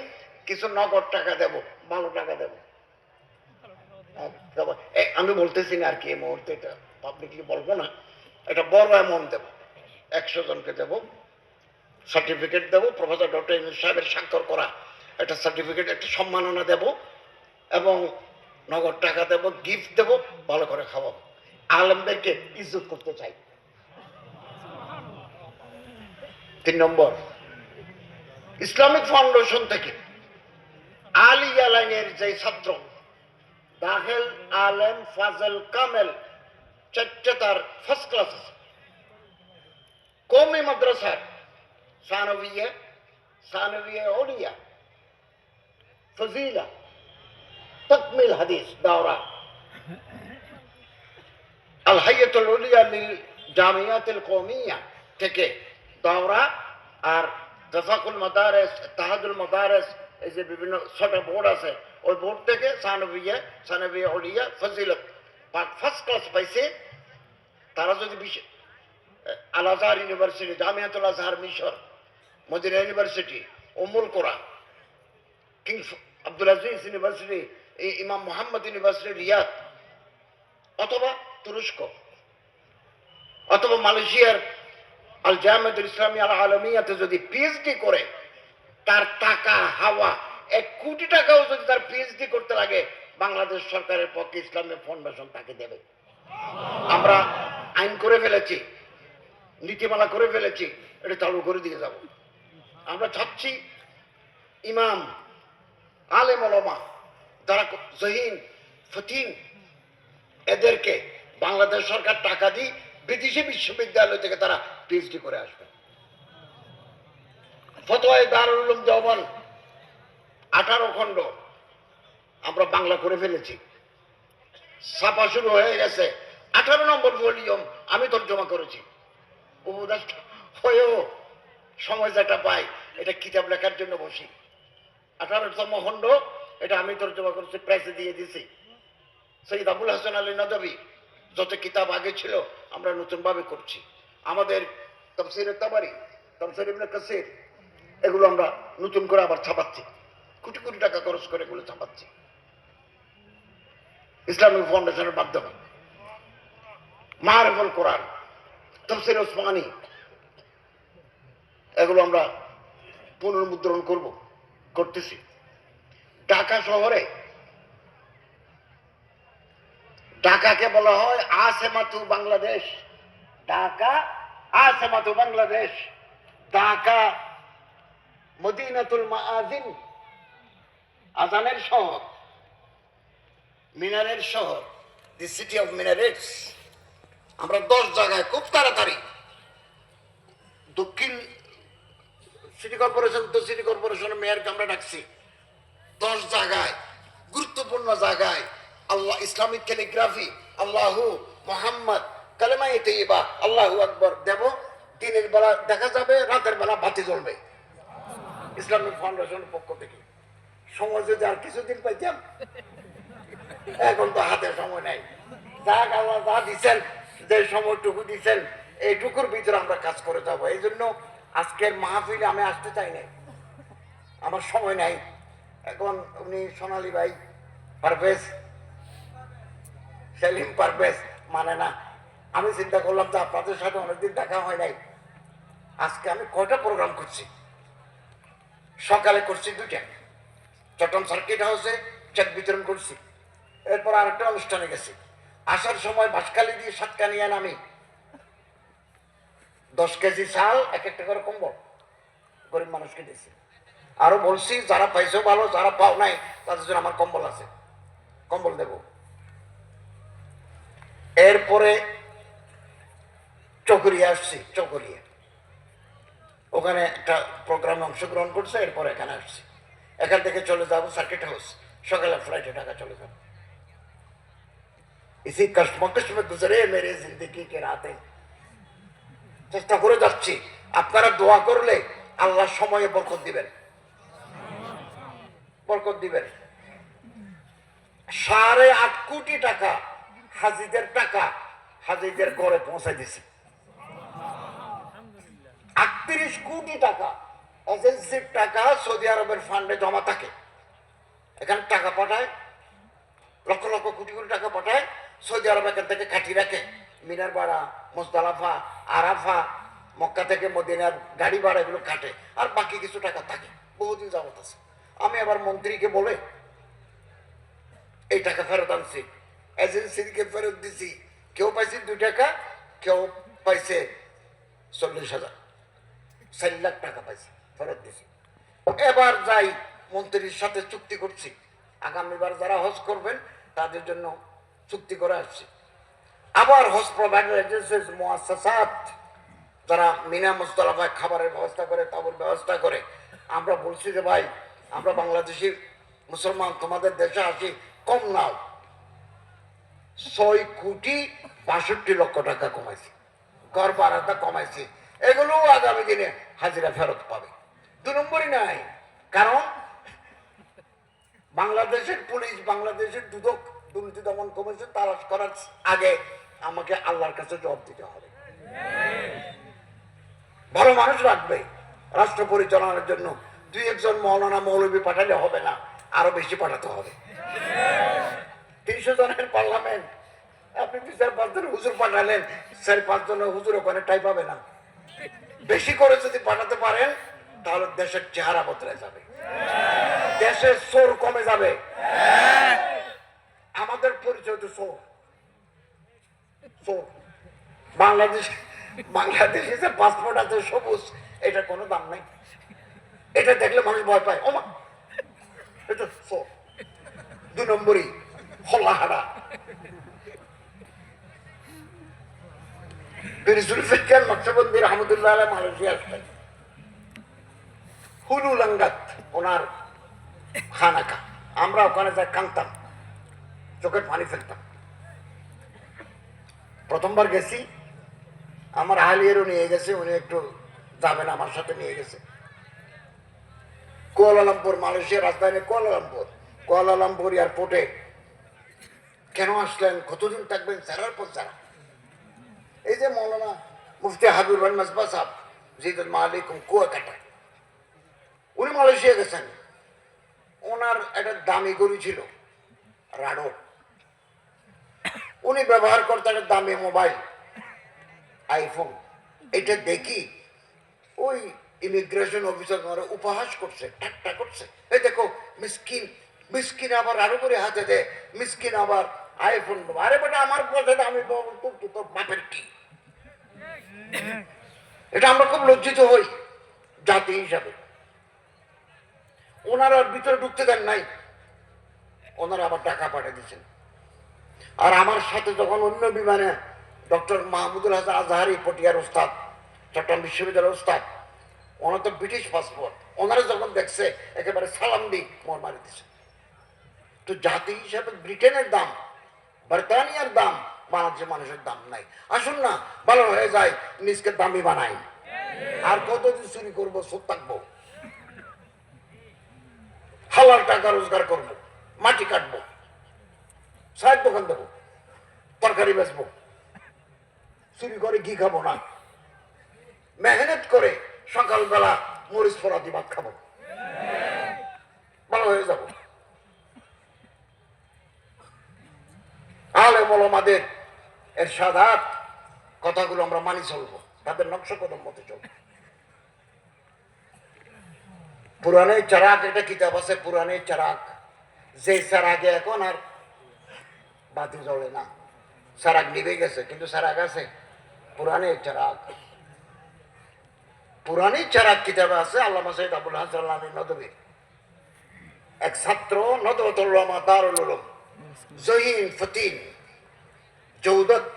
কিছু নগদ টাকা দেব, ভালো টাকা দেব। আমি বলতেছি না আর কি এই মুহূর্তে, এটা পাবলিকলি বলবো না, এটা বড় অ্যামাউন্ট দেব, 100 জনকে দেব, সার্টিফিকেট দেব, প্রফেসর ডক্টর ইউনূস সাহেবের স্বাক্ষর করা একটা সার্টিফিকেট, একটা সম্মাননা দেব এবং নগদ টাকা দেব, গিফট দেব, ভালো করে খাওয়াবো। আলেমদেরকে ইজ্জত করতে চাই। 3 নম্বর, ইসলামিক ফাউন্ডেশন থেকে আলিয়া লাইনের যে ছাত্র দাখিল, আলেম, ফাজল, কামেল 4টে তার ফার্স্ট ক্লাস আছে। কওমি মাদ্রাসার সানভিয়া ওলিয়া, ফজিলা, তাকমিল হাদিস দাওরা, আল হাইয়াতুল উলিয়া লিল জামিয়াতুল কওমিয়া থেকে দাওরা, আর জাফাকুল মাদারেস, তাহাদুল মাদারেস, এই যে বিভিন্ন 6টা বোর্ড আছে, ওই বোর্ড থেকে সানভিয়া ওলিয়া, ফজিলত ফার্স্ট ক্লাস পাইছে। তারা যদি আল আজহার ইউনিভার্সিটি, জামিয়াতুল আজহার মিশর, মদিনা ইউনিভার্সিটি, উম্মুল কোরা, কিংস আব্দুল আজিজ ইউনিভার্সিটি, ইমাম মোহাম্মদ ইউনিভার্সিটি রিয়াদ, অথবা তুরস্ক, অথবা মালয়েশিয়ার আল জামিয়াতুল ইসলামী আল আলমিয়াতে যদি পিএইচডি করে, তার টাকা হাওয়া 1 কোটি টাকাও যদি তার পিএইচডি করতে লাগে, বাংলাদেশ সরকারের পক্ষে ইসলামিক ফাউন্ডেশন তাকে দেবে। আমরা আইন করে ফেলেছি, নীতিমালা করে ফেলেছি, এটা চালু করে দিয়ে যাব। আমরা চাচ্ছি ইমাম, আলেম ওলামা, যারা জহিন, ফতিন, এদেরকে বাংলাদেশ সরকার টাকা দিয়ে বিদেশি বিশ্ববিদ্যালয় থেকে তারা পিএইচডি করে আসবে। ফতোয়ায়ে দারুল উলুম দেওবন্দ 18 খণ্ড আমরা বাংলা করে ফেলেছি, ছাপা শুরু হয়ে গেছে। 18 নম্বর ভলিউম আমি তর্জমা করেছি। উপদেষ্টা হয়েও সময় যেটা পাই, এটা কিতাব লেখার জন্য বসি। 18তম খণ্ড এটা আমি তর্জমা করেছি, প্রেসে দিয়ে দিছি। সৈয়দ আবুল হাসান আলী নদভী যত কিতাব আগে ছিল আমরা নতুন ভাবে করছি। আমাদের তাফসীরে তাবারি, তাফসীর ইবনে কাসির, এগুলো আমরা নতুন করে আবার ছাপাচ্ছি, কোটি কোটি টাকা খরচ করে এগুলো ছাপাচ্ছি ইসলামিক ফাউন্ডেশনের মাধ্যমে। মারিফুল কোরআন, তাফসীর ওসমানী, এগুলো আমরা পুনর্মুদ্রণ করতেছি। ঢাকা শহরে, ঢাকাকে বলা হয় আসেমাতু বাংলাদেশ, ঢাকা আসেমাতু বাংলাদেশ, ঢাকা মদিনাতুল মাআজিন, আজানের শহর, মিনারের শহর, দি সিটি অফ মিনারেটস। আমরা 10 জায়গায় খুব তাড়াতাড়ি, দক্ষিণ সিটি কর্পোরেশন, তো সিটি কর্পোরেশনের মেয়রকে আমরা ডাকছি, 10 জায়গায় গুরুত্বপূর্ণ জায়গায় আল্লাহ, ইসলামিক ক্যালিগ্রাফি, আল্লাহু মুহাম্মদ, কালেমায়ে তাইয়্যিবা, আল্লাহু আকবার দেব। দিনের বেলা দেখা যাবে, রাতের বেলা বাতি জ্বলবে ইসলামিক ফাউন্ডেশনের পক্ষ থেকে। সময় যদি আর কিছুদিন পাইতাম, এখন তো হাতে সময় নাই। যাক, আল্লাহ যা দিচ্ছেন, যে সময়টুকু দিচ্ছেন, এইটুকুর ভিতরে আমরা কাজ করে যাবো। এই জন্য আজকের মাহফিলে আমি আসতে চাই না, আমার সময় নাই। এখন উনি সোনালী ভাই, পারভেজ, সেলিম পারভেজ মানে না। আমি চিন্তা করলাম যে আপনাদের সাথে অনেকদিন দেখা হয় নাই, আজকে আমি কয়টা প্রোগ্রাম করছি। সকালে করছি 2টা, চট্টগ্রাম সার্কিট হাউসে চেক বিতরণ করছি, এরপর আরেকটা অনুষ্ঠানে গেছি, আসার সময় বাঁশখালী দিয়ে সাতকানিয়া নামি 10 কেজি চাল, এক একটা করে কম্বল গরিব মানুষকে দিয়েছি। আরো বলছি যারা পাইছো ভালো, যারা পাও নাই তাদের জন্য আমার কম্বল আছে, কম্বল দেব। এরপরে চকরিয়া আসছি, চকরিয়া ওখানে একটা প্রোগ্রামে অংশগ্রহণ করছে। এরপরে এখানে আসছি, এখান থেকে চলে যাবো সার্কিট হাউস, সকালে ফ্লাইটে ঢাকা চলে যাবো। इसी कश्मकश में गुजरे मेरे जिंदगी के रातें। চেষ্টা করে যাচ্ছি, আপনারা দোয়া করলে আল্লাহ সময়ে বরকত দিবেন, বরকত দিবেন। 8.5 কোটি টাকা হাজিদের টাকা হাজিদের ঘরে পৌঁছে দিছে। 38 কোটি টাকা এজেন্সির টাকা সৌদি আরবের ফান্ডে জমা থাকে। এখানে টাকা পাঠায়, লক্ষ লক্ষ কোটি কোটি টাকা পাঠায় সৌদি আরব, এখান থেকে কাটি রাখে। মিনার ভাড়া, মুজদালিফা, আরাফা, মক্কা থেকে মদিনার গাড়ি ভাড়া এগুলো কাটে, আর বাকি কিছু টাকা থাকে। বহুদিন যাবত আছে। আমি আবার মন্ত্রীকে বলে এই টাকা ফেরত আনছি, এজেন্সিকে ফেরত দিছি। কেউ পাইছে 2 টাকা, কেউ পাইছে 40,000, 4 লাখ টাকা পাইছে, ফেরত দিছি। এবার যাই, মন্ত্রীর সাথে চুক্তি করছি, আগামীবার যারা হজ করবেন তাদের জন্য চুক্তি করে আসছি। আবার হজ প্রোভাইডার এজেন্সিস, মুআসসাসাত যারা মিনা মুজদালিফায় খাবারের ব্যবস্থা করে, তাবুর ব্যবস্থা করে, আমরা বলছি যে ভাই আমরা বাংলাদেশি মুসলমান, তোমাদের দেশে আসি, কম নাও। 6,62,00,000 টাকা কমাইছি, ঘর ভাড়াটা কমাইছি। এগুলো আগামী দিনে হাজিরা ফেরত পাবে। 2 নম্বরই নাই, কারণ বাংলাদেশের পুলিশ, বাংলাদেশের দুদক, দুর্নীতি দমন কমিশন তালাশ করার আগে আমাকে আল্লাহর কাছে জবাব দিতে হবে। ভালো মানুষ রাখবে রাষ্ট্র পরিচালনার জন্য। 2-1 মৌলানা মৌলবী পাঠালে হবে না, আরো বেশি পাঠাতে হবে। 300 জনের পার্লামেন্ট, আপনি 2-4-5 জন হুজুর পাঠালেন, 4-5 জনের হুজুর ওখানে ঠাই পাবে না। বেশি করে যদি পাঠাতে পারেন তাহলে দেশের চেহারা বদলে যাবে, দেশের চোর কমে যাবে। আমাদের পরিচয় তো চোর, চোর। বাংলাদেশে যে পাসপোর্ট আছে সবুজ, এটা কোনো দাম নাই। এটা দেখলে মানুষ ভয় পায়, ওমা এটা চোর। 2 নম্বরই হলাহারা। বিরজুলফিকার নকশবন্দি রহমতুল্লাহ আলাইহি মালয়েশিয়া আসতেন। হুলুলাঙ্গাত ওনার খানাকা, আমরা ওখানে যাই কাঁদতাম, চোখের পানি ফেলতাম। প্রথমবার গেছি, আমার আহলিয়ারও নিয়ে গেছে, উনি একটু যাবেন আমার সাথে, নিয়ে গেছে। কুয়ালালামপুর, মালয়েশিয়ার রাজধানী কুয়ালালামপুর এয়ারপোর্টে, কেন আসলেন, কতদিন থাকবেন, সারার পর সারা। এই যে মৌলানা মুফতি হাবিবুর রহমান মাসবা সাহেব জিদুল মালিকুম কুয়াকাটা, উনি মালয়েশিয়া গেছেন। ওনার একটা দামি গরু ছিল রাডো, উনি ব্যবহার করতেন একটা দামি মোবাইল আইফোন। এটা দেখি ওই ইমিগ্রেশন অফিসার উপহাস করছে, ঠাট্টা করছে, এই দেখো মিসকিন, মিসকিন আবার আরো করে হাতে দেয়, মিসকিন আবার আইফোন। আরে বেটা আমার পথে আমি তোর বাপের কি? এটা আমরা খুব লজ্জিত হই জাতি হিসাবে। ওনারা ভিতরে ঢুকতে দেন নাই, ওনারা আবার টাকা পাঠিয়ে দিচ্ছেন। আর আমার সাথে যখন অন্য বিমানে ডক্টর মাহমুদুল হাসান আজহারি, পটিয়ার ওস্তাদ, চট্টগ্রাম বিশ্ববিদ্যালয়ের ওস্তাদ, ওনার তো ব্রিটিশ পাসপোর্ট, ওনারা যখন দেখছে একেবারে সালাম দি মোর মারি দিচ্ছে। তো জাতি হিসাবে ব্রিটেনের দাম, ব্রিটানিয়ার দাম, বাংলাদেশের মানুষের দাম নাই। আসুন না, ভালো হয়ে যায়, নিজকে দামি বানাই। আর কতদিন চুরি করবো, চোখ থাকবো, হালাল টাকা রোজগার করবো, মাটি কাটবো, চায়ের দোকান দেবো, তরকারি বেচবো, চুরি করে ঘি খাবো না, মেহনত করে সকালবেলা মরিচ ফোড়াতি ভাত খাবো, ভালো হয়ে যাবো। আলেম ওলামাদের ইরশাদাত কথাগুলো আমরা মানি চলবো, তাদের নকশা কদম মতো চলবো। পুরানে চারাক, এটা কিতাব আছে, পুরানে চারাক, যে চারাকে এখন আর বাতি জ্বলে না, সারাগ নিভে গেছে, কিন্তু সারাগ আছে পুরানে চারাগ। পুরানি চারাগ কিতাবে আছে আল্লামা সৈয়দ আবুল হাসান আলী নদভী এক ছাত্র নদওয়াতুল উলামা দারুল উলুম জহিন ফতিন জৌদত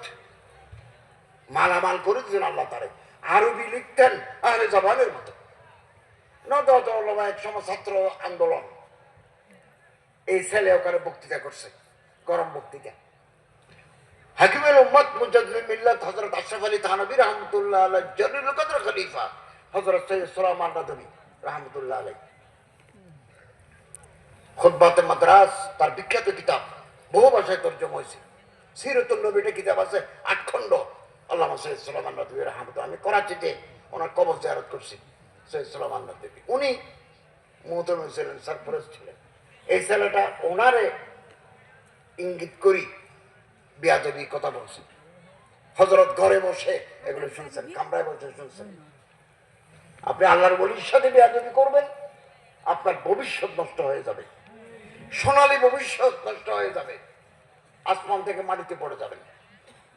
মালামাল করে দিলেন আল্লাহ তারে। আরবি লিখতেন আহলে জাবানের মতো। নদওয়াতুল উলামা এক সময় ছাত্র আন্দোলন, এই ছেলে ওখানে বক্তৃতা করছে, গরম বক্তৃতা। হাকিমুল উম্মত মুজাদ্দিদুল মিল্লাত হযরত আশরাফ আলী থানভী রাহমাতুল্লাহ আলাইহি জলিলুল কদর খলিফা হযরত সৈয়দ সুলাইমান নদভী রাহমাতুল্লাহ আলাইহি খুতবাতে মাদ্রাস তার বিখ্যাত কিতাব, বহু ভাষায় তরজমা হয়েছে। সিরাতুন নবীতে কিতাব আছে 8 খণ্ড। আল্লামা সৈয়দ সুলাইমান নদভী রাহমাতুল্লাহ, আমি করাচিতে ওনার কবর জিয়ারত করছি। সৈয়দ সুলাইমান নদভী উনি মুহতামিম ছিলেন, সরফরোজ ছিলেন। এই ছেলেটা ওনারে ইঙ্গিত করি বেয়াদবি কথা বলছে। হযরত ঘরে বসে এগুলো শুনছেন, কামরায় বসে শুনছেন। আপনি আল্লাহর ওলির সাথে বেয়াদবি করবেন, আপনার ভবিষ্যৎ নষ্ট হয়ে যাবে, সোনালী ভবিষ্যৎ নষ্ট হয়ে যাবে, আসমান থেকে মাটিতে পড়ে যাবেন।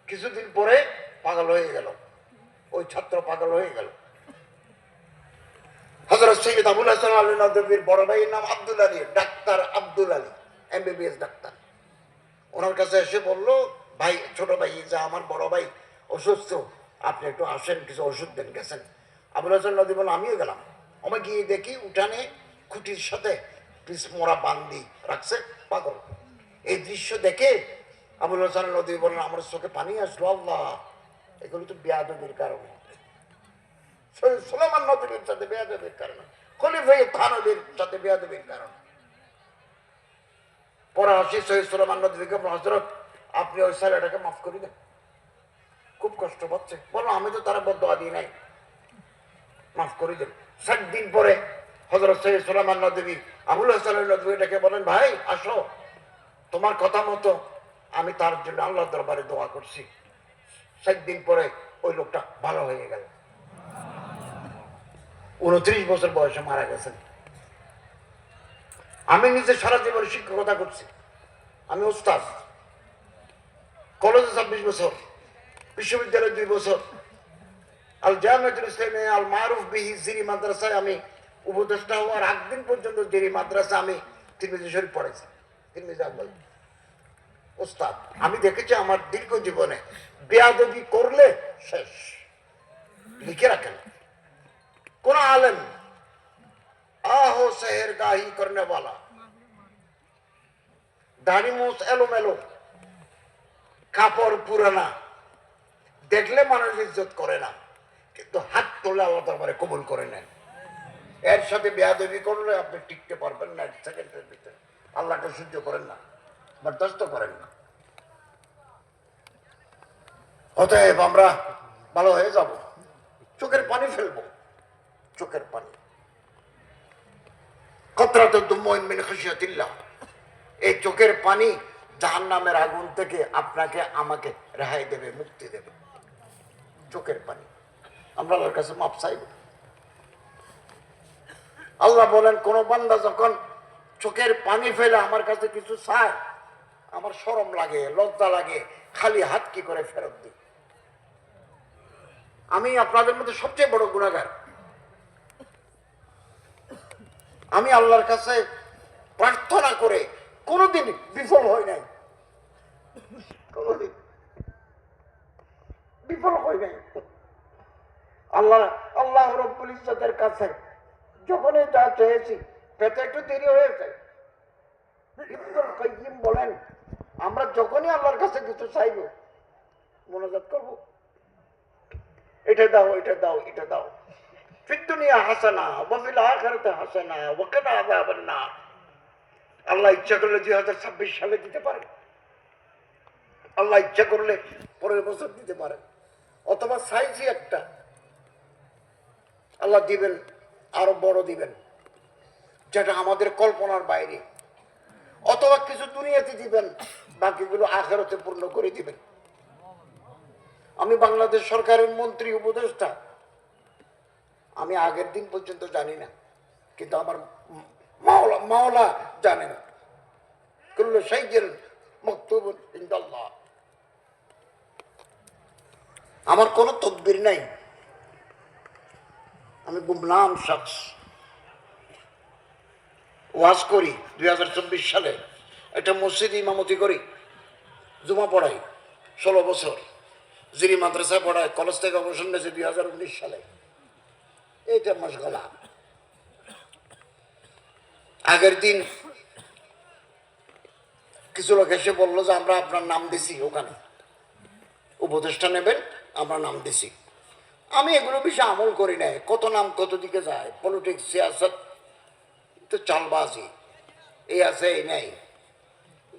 কিছুদিন পরে পাগল হয়ে গেল, ওই ছাত্র পাগল হয়ে গেল। হযরত সৈয়দ আবুল হাসান আলী নদভীর বড় ভাইয়ের নাম Abdul Ali, doctor Abdul Ali, MBBS doctor. ওনার কাছে এসে বললো, ভাই, ছোট ভাই, যা আমার বড় ভাই অসুস্থ, আপনি একটু আসেন, কিছু ওষুধ দেন। গেছেন। আবুল হাসান নদী বলল, আমিও গেলাম। আমি গিয়ে দেখি উঠানে খুঁটির সাথে পিস মোড়া বান্দি রাখছে, পাগল। এই দৃশ্য দেখে আবুল হাসান নদী বললেন, আমার চোখে পানি আসলো, আল্লাহ, এগুলো তো বেয়াদবির কারণে, সৈয়দ সুলাইমান নদভীর সাথে বেয়াদবির কারণে, খলিফা থানভীর সাথে বেয়াদবির কারণে। পরে আসি সৈয়দ সুলাইমান নদভীকে, হযরত, আপনি ওই ছেলেটাকে মাফ করে দেন, খুব কষ্ট পাচ্ছে। বললো, আমি তো তারা বদদোয়া দিই নাই, মাফ করে দেন। 7 দিন পরে হযরত সৈয়দ সুলাইমান নদভী আবুল হাসান নদভীটাকে বলেন, ভাই আসো, তোমার কথা মতো আমি তার জন্য আল্লাহর দরবারে দোয়া করছি। 7 দিন পরে ওই লোকটা ভালো হয়ে গেল। 29 বছর বয়সে মারা গেছেন। আমি নিজে সারা জীবন শিক্ষকতা করছি, আমি উস্তাদ। কলেজে 26 বছর, বিশ্ববিদ্যালয়ে 2 বছর, আল জামিয়াতুল ইসলামিয়া আল মারুফ বিহি জিরি মাদ্রাসায় আমি উপদেষ্টা হওয়ার আগ দিন পর্যন্ত জিরি মাদ্রাসা আমি তিরমিজি শরীফ পড়েছি, তিরমিজি আব্বাল উস্তাদ। আমি দেখেছি আমার দীর্ঘ জীবনে বেয়াদবি করলে শেষ, লিখে রাখেন। কোন আলেম আহো শহর গাহি করনে वाला, দাড়ি মোছ এলোমেলো, কাপড় পুরানা, দেখলে মানুষ ইজ্জত করে না, কিন্তু হাত তোলে আল্লাহ দরবারে কবুল করে নেন। এর সাথে বেয়াদবি করলে আপনি টিকতে পারবেন না 1 সেকেন্ডের ভিতরে, আল্লাহকে সহ্য করেন না, বরদাস্ত করেন না। অতএব আমরা ভালো হয়ে যাব, চোখের পানি ফেলবো, চোখের পানি। কতরাতুদ দুমুইন মিন খাশিয়াতিল্লাহ, এই চোখের পানি জাহান্নামের আগুন থেকে আপনাকে আমাকে রেহাই দেবে, মুক্তি দেবে। চোখের পানি, আমরা আল্লাহর কাছে মাপ চাইব। আল্লাহ বলেন, কোন বান্দা যখন চোখের পানি ফেলে আমার কাছে কিছু চায়, আমার শরম লাগে, লজ্জা লাগে, খালি হাত কি করে ফেরত দিই। আমি আপনাদের মধ্যে সবচেয়ে বড় গুনাহগার। আমি আল্লাহর কাছে প্রার্থনা করে কোনোদিন বিফল হই নাই, কোনোদিন বিফল হই নাই। আল্লাহ আল্লাহ রব্বুল ইজ্জতের কাছে যখনই যা চেয়েছি পেতে একটু দেরি হয়েছে। ইবনুল কাইয়্যিম বলেন, আমরা যখনই আল্লাহর কাছে কিছু চাইব, মোনাজাত করব, এটা দাও, এটা দাও, এটা দাও, ফিদ দুনিয়া হাসানা ওয়া ফিল আখিরাতি হাসানা ওয়া কিনা আযাবান নার। আল্লাহ ইচ্ছা করলে 2026 সালে দিতে পারেন, আল্লাহ ইচ্ছা করলে পরের বছর দিতে পারেন, অথবা চাইছি একটা, আল্লাহ দিবেন, আরো বড় দিবেন, যেটা আমাদের কল্পনার বাইরে, অথবা কিছু দুনিয়াতে দিবেন, বাকিগুলো আখিরাতে পূর্ণ করে দিবেন। আমি বাংলাদেশ সরকারের মন্ত্রী উপদেষ্টা, আমি আগের দিন পর্যন্ত জানি না, কিন্তু আমার মাওলা জানে না। কুল্লু শাইইন মাকতুবুন ইনদাল্লাহ। আমার কোনো তদবির নাই, আমি গুমনাম শখস। ওয়াজ করি 2024 সালে, একটা মসজিদ ইমামতি করি, জুমা পড়াই 16 বছর, যিনি মাদ্রাসায় পড়ায়, কলেজ থেকে অবসর নিয়েছে 2019 সালে। এইটা মশগলা। আগের দিন কিছু লোক এসে বললো যে আমরা আপনার নাম দিছি, ওখানে উপদেষ্টা নেবেন, আমরা নাম দিছি। আমি এগুলো বিষয়ে আমল করি নাই। কত নাম কত দিকে যায়, পলিটিক্স, সিয়াসত তো চালবাজি, এই আছে এই নাই,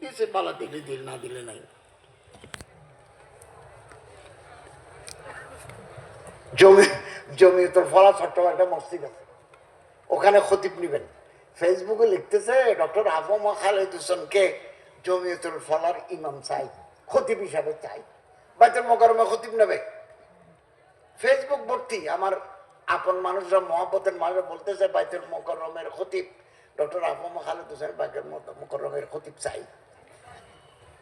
দিছে পালা দিলে দিল, না দিলে নাই। জমিয়তুল ফলা চট্টগ্রাম একটা মসজিদ আছে, ওখানে খতিব নিবেন। ফেসবুকে লিখতেছে ডক্টর আফম খালেদ হোসেনকে জমিয়তুল ফলার ইমাম চাই, খতিব হিসাবে চাই। বাইতুল মোকাররমে খতিব নেবে। ফেসবুক ভর্তি আমার আপন মানুষরা, মহব্বতের মানুষ বলতেছে বাইতুল মোকাররমের খতিব ডক্টর আফম খালেদ হোসেন, বাইতুল মোকাররমের খতিব চাই।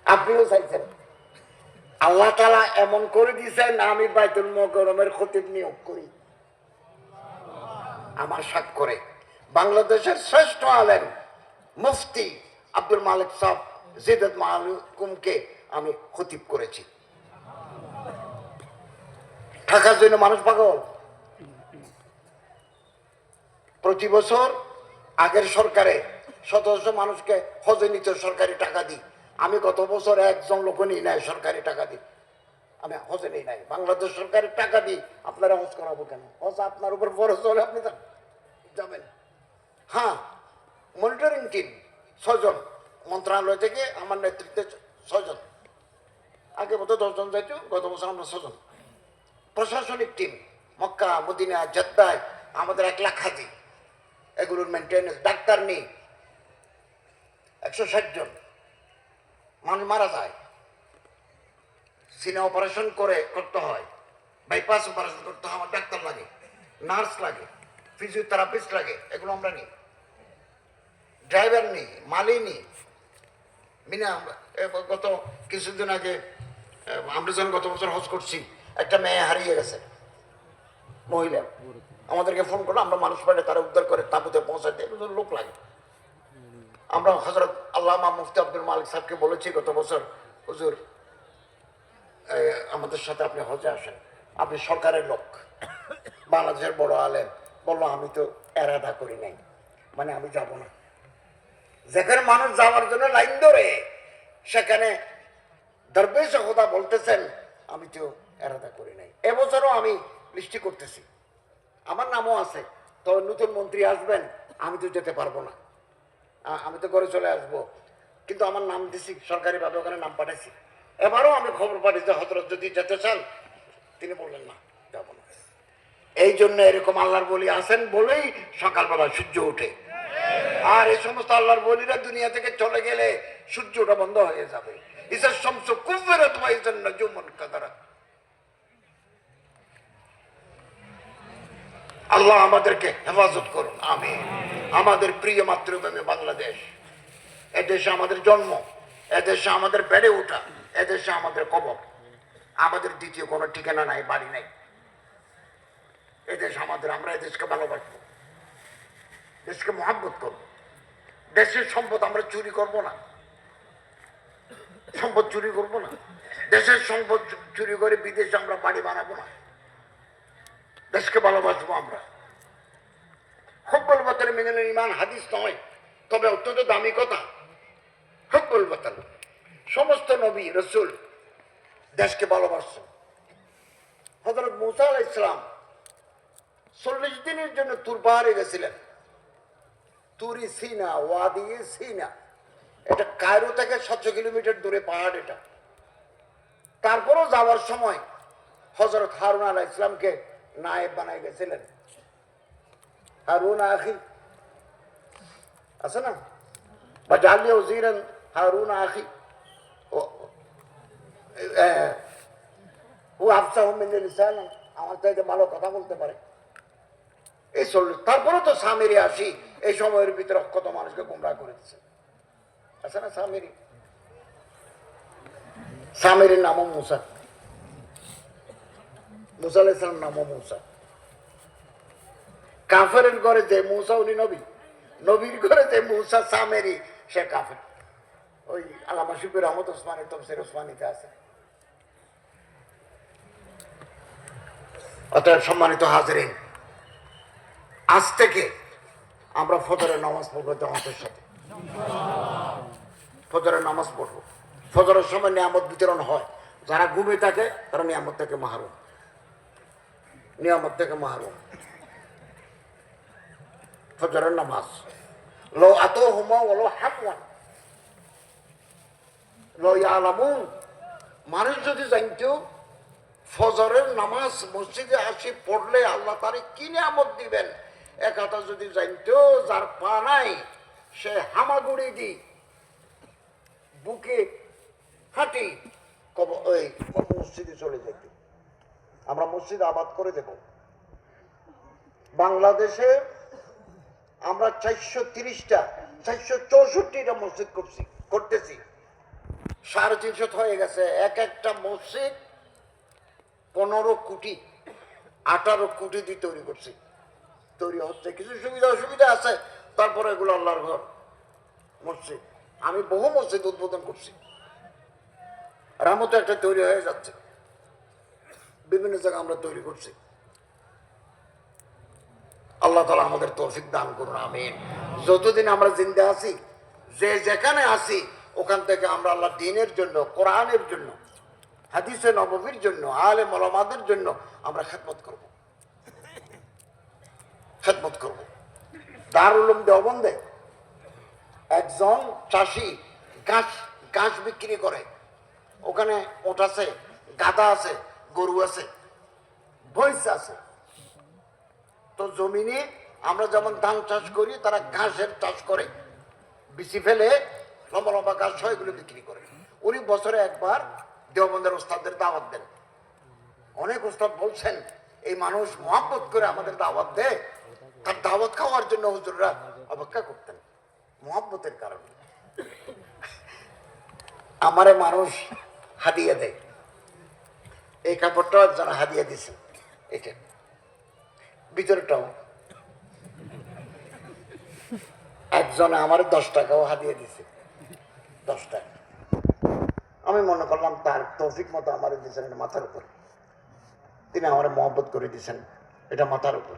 আপনিও চাইছেন, আল্লাহ তাআলা এমন করে দিয়েছেন আমি বাইতুল মোকাররমের খতিব নিয়োগ করি আমার স্বাক্ষরে। বাংলাদেশের শ্রেষ্ঠ আলেম মুফতি আব্দুল মালিক সাহেব জিদাত মাহকুমকে আমি খতিব করেছি। থাকার জন্য মানুষ পাগল। প্রতি বছর আগের সরকারে 1700 মানুষকে হজে নিত সরকারি টাকা দিই। আমি গত বছর একজন লোক নিই নাই সরকারি টাকা দিই, আমি হজে নিই নাই। বাংলাদেশ সরকারের টাকা দিই, আপনারা হজ করাবো কেন? হজ আপনার উপর ফরজ হলে আপনি যাবেন। হ্যাঁ, মনিটরিং টিম 6 জন, মন্ত্রণালয় থেকে আমার নেতৃত্বে 6 জন, আগে মতো 10 জন যাইতো, গত বছর আমরা 6 জন। প্রশাসনিক টিম মক্কা, মদিনা, জেদ্দায় আমাদের 1 লাখ হাজি, এগুলোর মেনটেন্যান্স। ডাক্তার নেই 160 জন। মানুষ মারা যায়, সিনে অপারেশন করতে হয়, বাইপাস অপারেশন করতে হয়, আমার ডাক্তার লাগে, নার্স লাগে, ফিজিওথেরাপিস্ট লাগে, এগুলো আমরা নিই। ড্রাইভার নেই, মালি নেই, বিনা। গত কিছুদিন আগে আমরা যখন গত বছর হজ করছি, একটা মেয়ে হারিয়ে গেছে, মহিলা, আমাদেরকে ফোন করলো, আমরা মানুষ পাঠিয়ে তারা উদ্ধার করে তাঁবুতে পৌঁছাতে লোক লাগে। আমরা হযরত আল্লামা মুফতি আব্দুল মালিক সাহেবকে বলেছি গত বছর, হুজুর আমাদের সাথে আপনি হজে আসেন, আপনি সরকারের লোক, বাংলাদেশের বড় আলেম। বললো আমি তো এরাদা করি নাই, মানে আমি যাব না। যেখানে মানুষ যাওয়ার জন্য লাইন ধরে, সেখানে দরবেশ খোদা বলতেছেন আমি তো এরাদা করি নাই। এবছরও আমি বৃষ্টি করতেছি, আমার নামও আছে, তবে নতুন মন্ত্রী আসবেন, আমি তো যেতে পারবো না, আমি তো ঘরে চলে আসবো। কিন্তু আমার নাম দিছি সরকারিভাবে, ওখানে নাম পাঠাইছি। এবারও আমি খবর পাঠিয়েছি হযরত যদি যেতে চান, তিনি বললেন না, যাব না। এই জন্য এরকম আল্লাহর বলি আছেন বলেই সকালবেলা সূর্য ওঠে। আর এই সমস্ত আল্লাহর বলিরা দুনিয়া থেকে চলে গেলে সূর্য ওঠা বন্ধ হয়ে যাবে। ইসার শামসু কুব্বিরাত ওয়া ইজান নুজুমুন কাদারাত। আল্লাহ আমাদেরকে হেফাজত করুন, আমিন। আমাদের প্রিয় মাতৃভূমি বাংলাদেশ, এদেশে আমাদের জন্ম, এদেশে আমাদের বেড়ে ওঠা, এদেশে আমাদের কবর। আমাদের দ্বিতীয় কোনো ঠিকানা নাই, বাড়ি নাই। এদেশ আমাদের, আমরা এদেশকে ভালোবাসবো, দেশকে মহাব্বত করবো। দেশের সম্পদ আমরা চুরি করব না, সম্পদ চুরি করব না। দেশের সম্পদ চুরি করে বিদেশে আমরা বাড়ি বানাবো না। দেশকে ভালোবাসবো আমরা। হুব্বুল ওয়াতান মিনাল ঈমান হাদিস নয়, তবে অত্যন্ত দামি কথা। হুব্বুল ওয়াতান, সমস্ত নবী রাসূল দেশকে ভালোবাসছেন। হযরত মূসা আলাইহিস সালাম 40 দিনের জন্য তুর পাহাড়ে গেছিলেন। তুরি সিনা, ওয়াদি সিনা, এটা কায়রো থেকে 700 কিলোমিটার দূরে পাহাড় এটা। তারপরও যাওয়ার সময় হযরত হারুন আলাইহিস সালামকে নায়েব বানায় গেছিলেন। হারুন আখি আছে না, বাজালি ওজিরান হারুন আখি, ও আফসাহু মিন লিসান, আমার চাইতে ভালো কথা বলতে পারে। এই 40, তারপরে তো সামিরি আসি, এই সময়ের ভিতরে কত মানুষকে গুমরাহ করে দিচ্ছে, আছে না সামিরি? সামিরির নামও মুসা। মুসা আলাইহিস সালাম নামও মুসা। কাফেরের ঘরে যে মুসা উনি নবী, নবীর ঘরে যে মুসা সামেরি সে কাফের। ওই আল্লামা শিবির আহমদ ওসমানী তফসির ওসমানীতে আছে। অতএব সম্মানিত হাজরিন, আজ থেকে আমরা ফজরের নামাজ পড়বো জামাতের সাথে। ফজরের নামাজ পড়বো। ফজরের সময় নিয়ামত বিতরণ হয়, যারা ঘুমে থাকে তারা নিয়ামত থেকে মাহরুম, নিয়ামত থেকে মাহরুম। ফজরের নামাজ লো আতো হুমা ওলো হাফওয়ান লো ইয়ালামুন, মানুষ যদি জানতো ফজরের নামাজ মসজিদে আসি পড়লে আল্লাহ তারে কি নিয়ামত দিবেন, এক কথা যদি জানতো, যার পা নাই সে হামাগুড়ি দি বুকে হাঁটি ওই মসজিদে চলে যেত। আমরা মসজিদ আবাদ করে দেব। বাংলাদেশে আমরা 430টা 464টা মসজিদ করতেছি। 350 হয়ে গেছে। এক একটা মসজিদ 15 কোটি 18 কোটি দিয়ে তৈরি করছি, তৈরি হচ্ছে। কিছু সুবিধা অসুবিধা আছে, তারপরে এগুলো আল্লাহর ঘর মসজিদ। আমি বহু মসজিদ উদ্বোধন করছি, রামতো একটা তৈরি হয়ে যাচ্ছে, বিভিন্ন জায়গায় আমরা তৈরি করছি। আল্লাহ তাআলা আমাদের তৌফিক দান করুন, আমিন। যতদিন আমরা জিন্দা আছি, যে যেখানে আছি, ওখান থেকে আমরা আল্লাহ দ্বীনের জন্য, কোরআনের জন্য, হাদিসে নববীর জন্য, আলেম ওলামাদের জন্য আমরা খেদমত করব, খেদমত করব। দারুল উলুম দেওবন্দে একজন চাষি ঘাস বিক্রি করে। ওখানে ওট আছে, গাধা আছে, গরু আছে, ভৈঁস আছে। তো জমিনে আমরা যেমন ধান চাষ করি, তারা ঘাসের চাষ করে, বিচি ফেলে লম্বা লম্বা ঘাস হয়, এগুলো বিক্রি করে। উনি বছরে একবার দেওবন্দের ওস্তাদদের দাওয়াত দেন। অনেক ওস্তাদ বলছেন, এই মানুষ মহব্বত করে আমাদের দাওয়াত দেয়, তার দাওয়াত খাওয়ার জন্য হুজুররা অপেক্ষা করতেন, মহব্বতের কারণে। আমারে মানুষ হাদিয়া দেয়, এই কাপড়টাও যারা হাদিয়া দিছে, এটা ভিতরটাও একজনে আমার 10 টাকাও হাদিয়া দিছে, 10 টাকা। আমি মনে করলাম তার তৌফিক মতো আমার দিয়েছেন, এটা মাথার উপর, তিনি আমার মহব্বত করে দিয়েছেন, এটা মাথার উপর।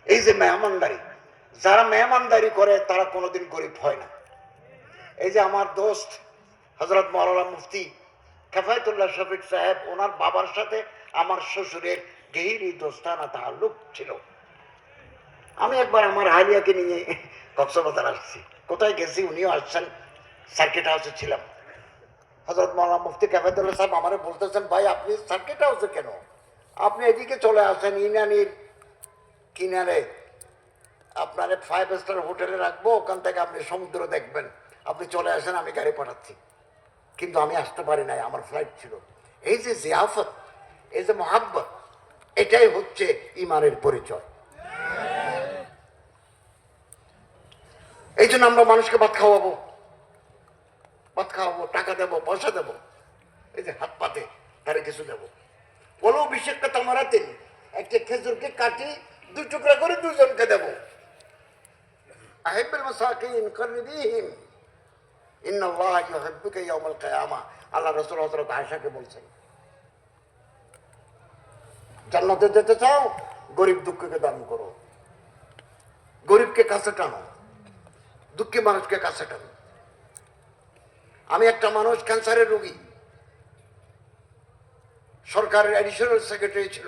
এই যে মেহমানদারি, যারা মেহমানদারি করে তারা কোনোদিন গরিব হয় না। এই যে আমার দোস্ত হযরত মাওলানা মুফতি কাফায়েতুল্লাহ শফিক সাহেব, ওনার বাবার সাথে আমার শ্বশুরের গহীরি দোস্তানা তাআল্লুক ছিল। আমি একবার আমার হালিয়াকে নিয়ে কক্সবাজার আসছি, কোথায় গেছি, উনিও আসছেন, সার্কিট হাউসে ছিলাম। হযরত মাওলানা মুফতি কাফায়েতুল্লাহ সাহেব আমারে বলতেছেন, ভাই আপনি সার্কিট হাউসে কেন, আপনি এদিকে চলে আসেন, ইনানির কিনারে আপনার 5 স্টার হোটেলে রাখবো, ওখান থেকে আপনি সমুদ্র দেখবেন, আপনি চলে আসেন, আমি গাড়ি পাঠাচ্ছি। কিন্তু আমি আসতে পারি নাই, আমার ফ্লাইট ছিল। এই যে জিয়াফত, এই যে মহাব্বত, এটাই হচ্ছে ইমানের পরিচয়। এই জন্য আমরা মানুষকে ভাত খাওয়াবো, টাকা দেবো, পয়সা দেবো। এই যে হাত পাতে তারে কিছু দেবো। বলো বিশেষটা তামারাতেন, একটা খেজুরকে কাটি 2 টুকরা করে 2 জনকে দেবো। আহিবুল মাসাকিন কাররিবিহিম ইন্নাল্লাহা ইউহিব্বুকা ইয়াওমাল কিয়ামা, আল্লাহ রাসূল হযরত আয়েশাকে বলছেন, জান্নাতে যেতে চাও, গরিব দুঃখীকে দান করো, গরিবকে কাছে টানো, দুঃখী মানুষকে কাছে টানো। আমি একটা মানুষ, ক্যান্সারের রোগী, সরকারের অ্যাডিশনাল সেক্রেটারি ছিল,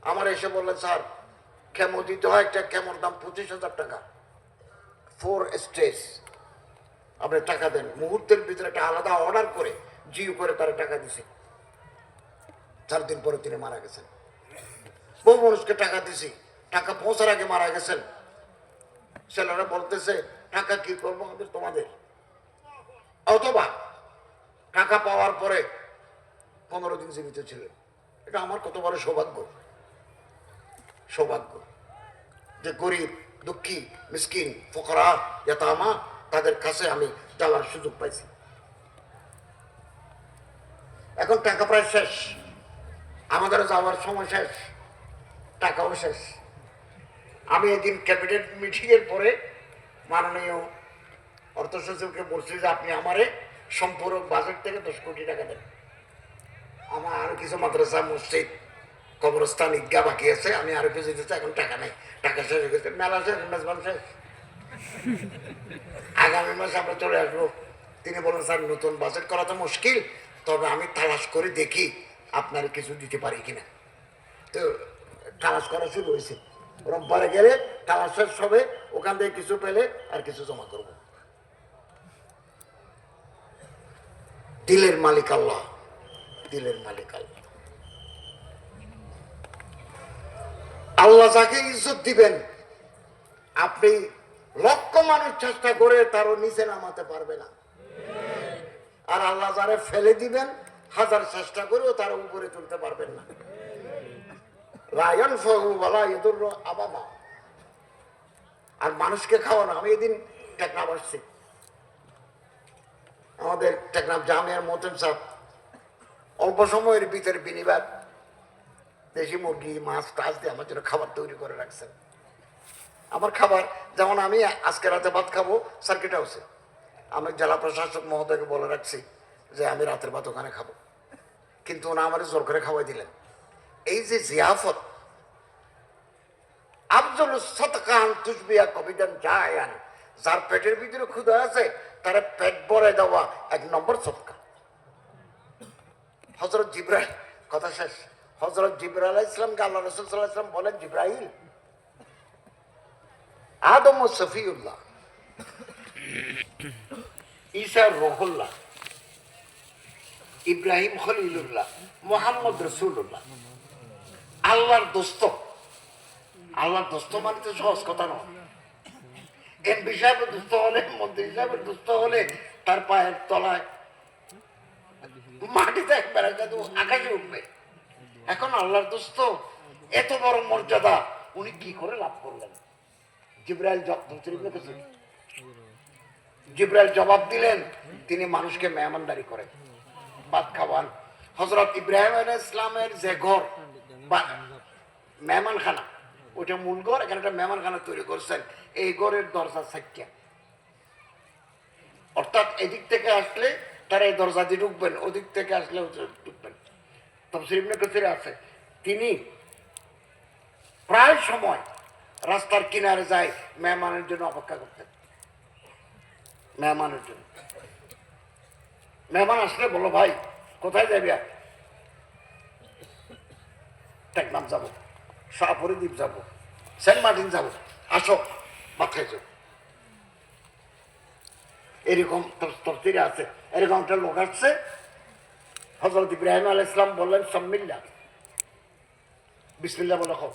আমার এসে বললেন, স্যার কেমো দিতে হয়, একটা কেমোর দাম 25,000 টাকা, 4 স্টেজ, আপনি টাকা দেন। মুহূর্তের ভিতরে একটা আলাদা অর্ডার করে জিও করে তারা টাকা দিছে। 4 দিন পরে তিনি মারা গেছেন। বহু মানুষকে টাকা দিছি, টাকা পৌঁছার আগে মারা গেছেন। ছেলেরা বলতেছে, টাকা কি করবো আমাদের, তোমাদের। অথবা টাকা পাওয়ার পরে 15 দিন জীবিত ছিলেন। এটা আমার কত বড় সৌভাগ্য, সৌভাগ্য যে গরিব দুঃখী মিসকিন ফুকরা ইয়াতামা তাদের কাছে আমি যাওয়ার সুযোগ পাইছি। এখন টাকা প্রায় শেষ, আমাদের যাওয়ার সময় শেষ, টাকাও শেষ। আমি এদিন ক্যাবিনেট মিটিংয়ের পরে মাননীয় অর্থ সচিবকে বলছি যে আপনি আমারে সম্পূরক বাজেট থেকে 10 কোটি টাকা দেন। আমার আরো কিছু মাদ্রাসা, মসজিদ, কবরস্থান, ঈদগাহ বাকি আছে, আমি আরো কিছু দিতে চাই, এখন টাকা নেই, টাকা শেষ হয়ে গেছে, মেলা শেষ, মেজবান শেষ, আগামী মাসে আমরা চলে আসবো। তিনি বলেন স্যার নতুন বাজেট করা তো মুশকিল, তবে আমি তালাশ করে দেখি আপনার কিছু দিতে পারি কিনা। তো তালাশ করা শুরু হয়েছে, রোববারে গেলে তালাশ শেষ হবে, ওখান থেকে কিছু পেলে আর কিছু জমা করব। দিলের মালিক আল্লাহ, দিলের মালিক আল্লাহ। আল্লাহ যাকে ইজ্জত দিবেন, আপনি লক্ষ মানুষ চেষ্টা করে তারও নিচে নামাতে পারবে না। আর আল্লাহ যারে ফেলে দিবেন, হাজার চেষ্টা করেও তার উপরে তুলতে পারবেন না। আর মানুষকে খাওয়ানো, আমি এদিন টেকনাফ আসছি, আমাদের টেকনাফ জামিয়ার মোহতেম সাহেব অল্প সময়ের ভিতরে বিনিবাদ দেশি মুরগি, মাছ, টাছ দিয়ে আমার জন্য খাবার তৈরি করে রাখছেন। আমার খাবার যেমন আমি আজকে রাতে ভাত খাবো সার্কিট হাউসে, আমি জেলা প্রশাসক মহোদয়কে বলে রাখছি যে আমি রাতের ভাত ওখানে খাবো, কিন্তু ওনা আমার জোর করে খাওয়াই দিলেন। এই যে জিয়াফত, আফজল সৎকান তুসবিয়া কবিদান জায়ান, যার পেটের ভিতরে ক্ষুধা আছে তার পেট ভরে দেওয়া 1 নম্বর সৎকা। হযরত জিবরাইল, কথা শেষ, হযরত জিবরাইল আলাইহিস সালামকে আল্লাহ রাসূল সাল্লাল্লাহু আলাইহি ওয়াসাল্লাম বলেন, জিবরাইল, আদম সফিউল্লাহ, ঈসা রূহুল্লাহ, ইব্রাহিম খলিলুল্লাহ, মুহাম্মদ রাসূলুল্লাহ, আল্লাহর দোস্ত। আল্লাহর দোস্ত মানে তো সহজ কথা নয়। এমপি সাহেবের দোস্ত হলে, মন্ত্রী সাহেবের দোস্ত হলে তার পায়ের তলায় মাটিতে একবার আকাশে উঠবে। এখন আল্লাহর দোস্ত, এত বড় মর্যাদা উনি কি করে লাভ করলেন? জিবরাইল জবাব দিলেন, তিনি মানুষকে মেহমানদারি করেন, ভাত খাওয়ান। হযরত ইব্রাহিম আলাইহিস সালামের যে ঘর বা মেহমানখানা, ওইটা মূল ঘর, এখানে একটা মেহমানখানা তৈরি করছেন। এই ঘরের দরজা 4টা, অর্থাৎ এদিক থেকে আসলে তারা এই দরজা দিয়ে ঢুকবেন, ওদিক থেকে আসলে ঢুকবেন। তাফসীর ইবনে কাসিরে আছে, তিনি প্রায় সময় রাস্তার কিনারে যায় মেহমানের জন্য অপেক্ষা করতেন। মেহমানের জন্য, মেহমান আসলে বললো, ভাই কোথায় যাবি? আর টেকনাফ যাবো, শাহপুরি দ্বীপ যাবো, সেন্ট মার্টিন যাবো, আসো ভাত খাইছো। এরকম তফসিরে আছে। এরকম একটা লোক আসছে, হযরত ইব্রাহিম আলাইহিস সালাম বললেন, সাম্মিল্লাহ, বিসমিল্লাহ বলে খাও।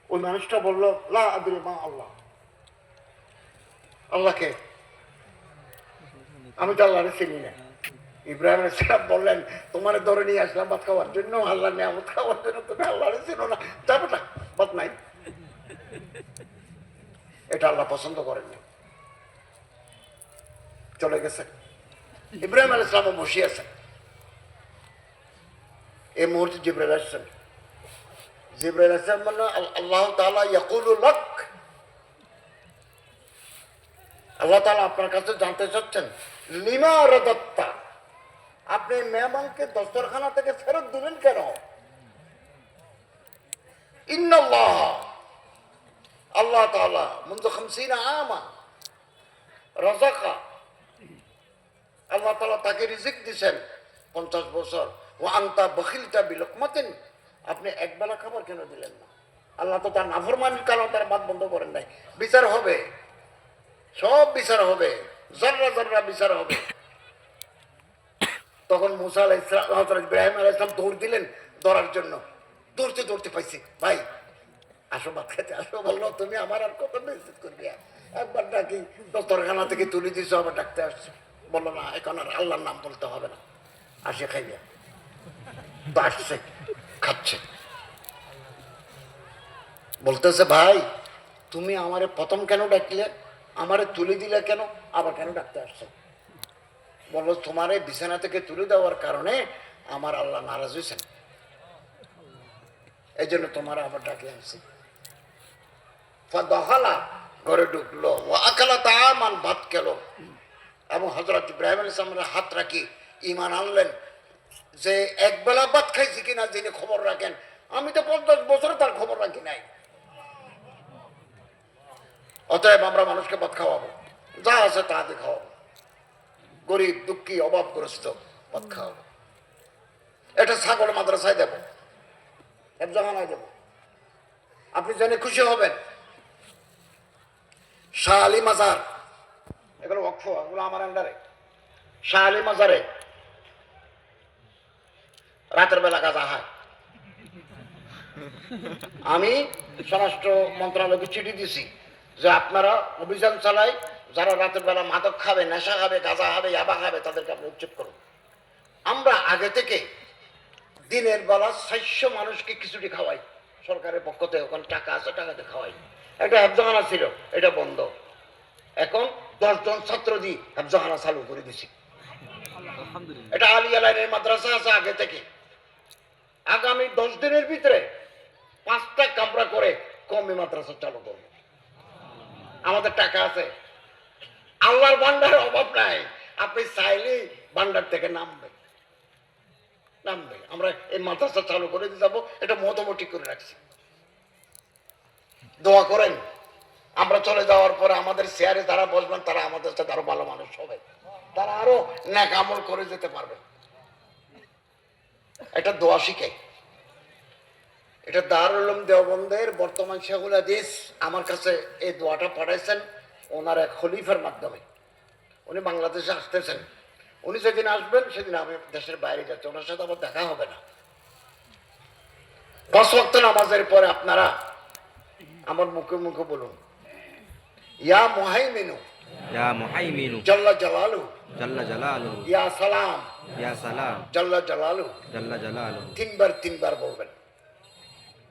ওই মানুষটা বললো, লা আদরি মা আল্লাহ, আল্লাহকে আমি তো আল্লাহরে চিনি না। ইব্রাহিম আলাইহিস সালাম বললেন, তোমার ধরে নিয়ে আসলাম ভাত খাওয়ার জন্য, আল্লাহর নিয়ামত খাওয়ার জন্য, তুমি আল্লাহরে চিনো না, যাবো না, ভাত নাই। এটা আল্লাহ পছন্দ করেননি, চলে গেছে। ইব্রাহিম আলাইহিস সালাম বসে আছেন, এই মুহূর্তে জিবরাইল আসছেন। জিবরাইল আসছেন মানে আল্লাহ তাআলা ইয়াকুলু লাক, আল্লাহ তাআলা আপনার কাছে জানতে চাচ্ছেন, লিমা রাদাত্তা, আপনি মেহমানকে দস্তরখানা থেকে ফেরত দিলেন কেন? ইন্নাল্লাহ, আল্লাহ তাআলা মুনযু 50 আমা রাযাকা, আল্লাহ তাআলা তাকে রিজিক দিয়েছেন 50 বছর। ওয়া আনতা বখিলতা বিলুকমাতিন, আপনি একবেলা খাবার কেন দিলেন না? আল্লাহ তো তার নাফরমানির কারণে তার বাত বন্ধ করেন নাই। বিচার হবে, সব বিচার হবে, জর্রা জর্রা বিচার হবে। তখন মুসা আলাইহিস সালাম, হযরত ইব্রাহিম আলাইহিস সালাম দৌড় দিলেন ধরার জন্য। দৌড়তে দৌড়তে পাইছি, ভাই আসো ভাত খেতে আসো। বললো, তুমি আমার আর কত বেইজ্জত করবে? একবার ডাকি দস্তরখানা থেকে তুলে দিছো, আবার ডাকতে আসছো। বললো, না এখন আর আল্লাহর নাম বলতে হবে না, আসে খাইবে। তো আসছে, খাচ্ছে, বলতেছে, ভাই তুমি আমারে প্রথম কেন ডাকলে, আমারে তুলে দিলে কেন, আবার কেন ডাকতে আসছো? বললো, তোমার এই বিছানা থেকে তুলে দেওয়ার কারণে আমার আল্লাহ নারাজ হয়েছেন, এই জন্য তোমার আবার ডাকে আনছি। ফাদাখালা, ঘরে ঢুকলো, ওয়া আকালা তাআমান, ভাত খেলো, এবং হযরত ইব্রাহিম আলাইহিস সালামের হাত রাখি ঈমান আনলেন যে একবেলা ভাত খাইছি কিনা যিনি খবর রাখেন। আমি তো 50 বছরে তার খবর রাখি নাই। অতএব আমরা মানুষকে ভাত খাওয়াবো, যা আছে তা দিয়ে খাওয়াবো, গরিব দুঃখী অভাবগ্রস্ত ভাত খাওয়াবো। এটা ছাগল মাদ্রাসায় দেবো, হেফজখানায় দেবো, আপনি জেনে খুশি হবেন। শাহ আলী মাজার, এগুলো ওয়াকফ, এগুলো আমার আন্ডারে। শাহ আলী মাজারে রাতের বেলা গাঁজা হয়। আমি স্বরাষ্ট্র মন্ত্রণালয়কে চিঠি দিছি যে আপনারা অভিযান চালাই, যারা রাতের বেলা মাদক খাবে, নেশা খাবে, গাঁজা খাবে, ইয়াবা খাবে, তাদেরকে আপনি উচ্ছেদ করুন। আমরা আগে থেকে দিনের বেলা 600 মানুষকে খিচুড়ি খাওয়াই সরকারের পক্ষ থেকে, ওখানে টাকা আছে, টাকাতে খাওয়াই। একটা হেফজখানা ছিল, এটা বন্ধ। এখন 10 জন ছাত্র দিয়ে হেফজখানা চালু করে দিছি। এটা আলিয়া লাইনের মাদ্রাসা আছে আগে থেকে। আগামী 10 দিনের ভিতরে 5টা কামরা করে কমি মাদ্রাসা চালু করবো। আমাদের টাকা আছে, আল্লাহর ভান্ডারের অভাব নাই। আপনি চাইলেই ভান্ডার থেকে নামবে। আমরা এই মাদ্রাসা চালু করে দিয়ে যাবো, এটা মোটামুটি করে রাখছি। দোয়া করেন, আমরা চলে যাওয়ার পরে আমাদের চেয়ারে যারা বসবেন তারা আমাদের সাথে আরো ভালো মানুষ হবে, তারা আরো নেক আমল করে যেতে পারবে। এটা দোয়া শিখাই। এটা দারুল উলুম দেওবন্দের বর্তমান শেখুল হাদিস আমার কাছে এই দোয়াটা পাঠাইছেন ওনার এক খলিফার মাধ্যমে। উনি বাংলাদেশে আসতেছেন। উনি যেদিন আসবেন সেদিন আমি দেশের বাইরে যাচ্ছি, ওনার সাথে আমার দেখা হবে না। 5 ওয়াক্ত নামাজের পরে আপনারা আমার মুখে মুখে বলুন, ইয়া মুহাইমিনু, ইয়া মুহাইমিনু, জাল্লা জালালু, জাল্লা জালালু, ইয়া সালাম, ইয়া সালাম, জাল্লা জালালু। জাল্লা জালালু। 3 বার বলবেন,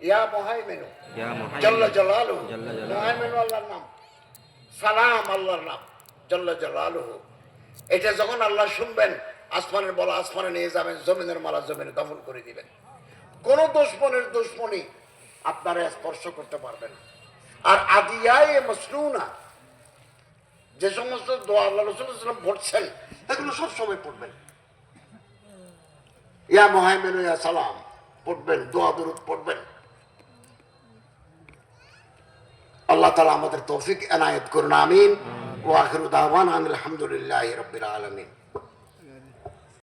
ইয়া মুহাইমিনু, ইয়া মুহাইমিনু, জাল্লা জালালু। জাল্লা জালালু। মুহাইমিনু আল্লাহর নাম, সালাম আল্লাহর নাম, জাল্লা জালালুহু। এটা যখন আল্লাহ শুনবেন, আসমানের বলা আসমানে নিয়ে যাবেন, জমিনের মালা জমিনে দফন করে দিবেন। কোন দুশমনি আপনারা স্পর্শ করতে পারবেন না। আর আদিয়ায়ে মাসনুনা, যে সমস্ত দোয়া আল্লাহ রাসূল সাল্লাল্লাহু আলাইহি ওয়াসাল্লাম পড়ছেন, এগুলো সব সময় পড়বেন। ইয়া মুহাইমিনু ইয়া সালাম পড়বেন, দোয়া দরুদ পড়বেন। আল্লাহ তাআলা আমাদের তৌফিক এনায়েত করুন, আমিন। ওয়া আখিরু দাওয়ানা আলহামদুলিল্লাহি রাব্বিল আলামিন।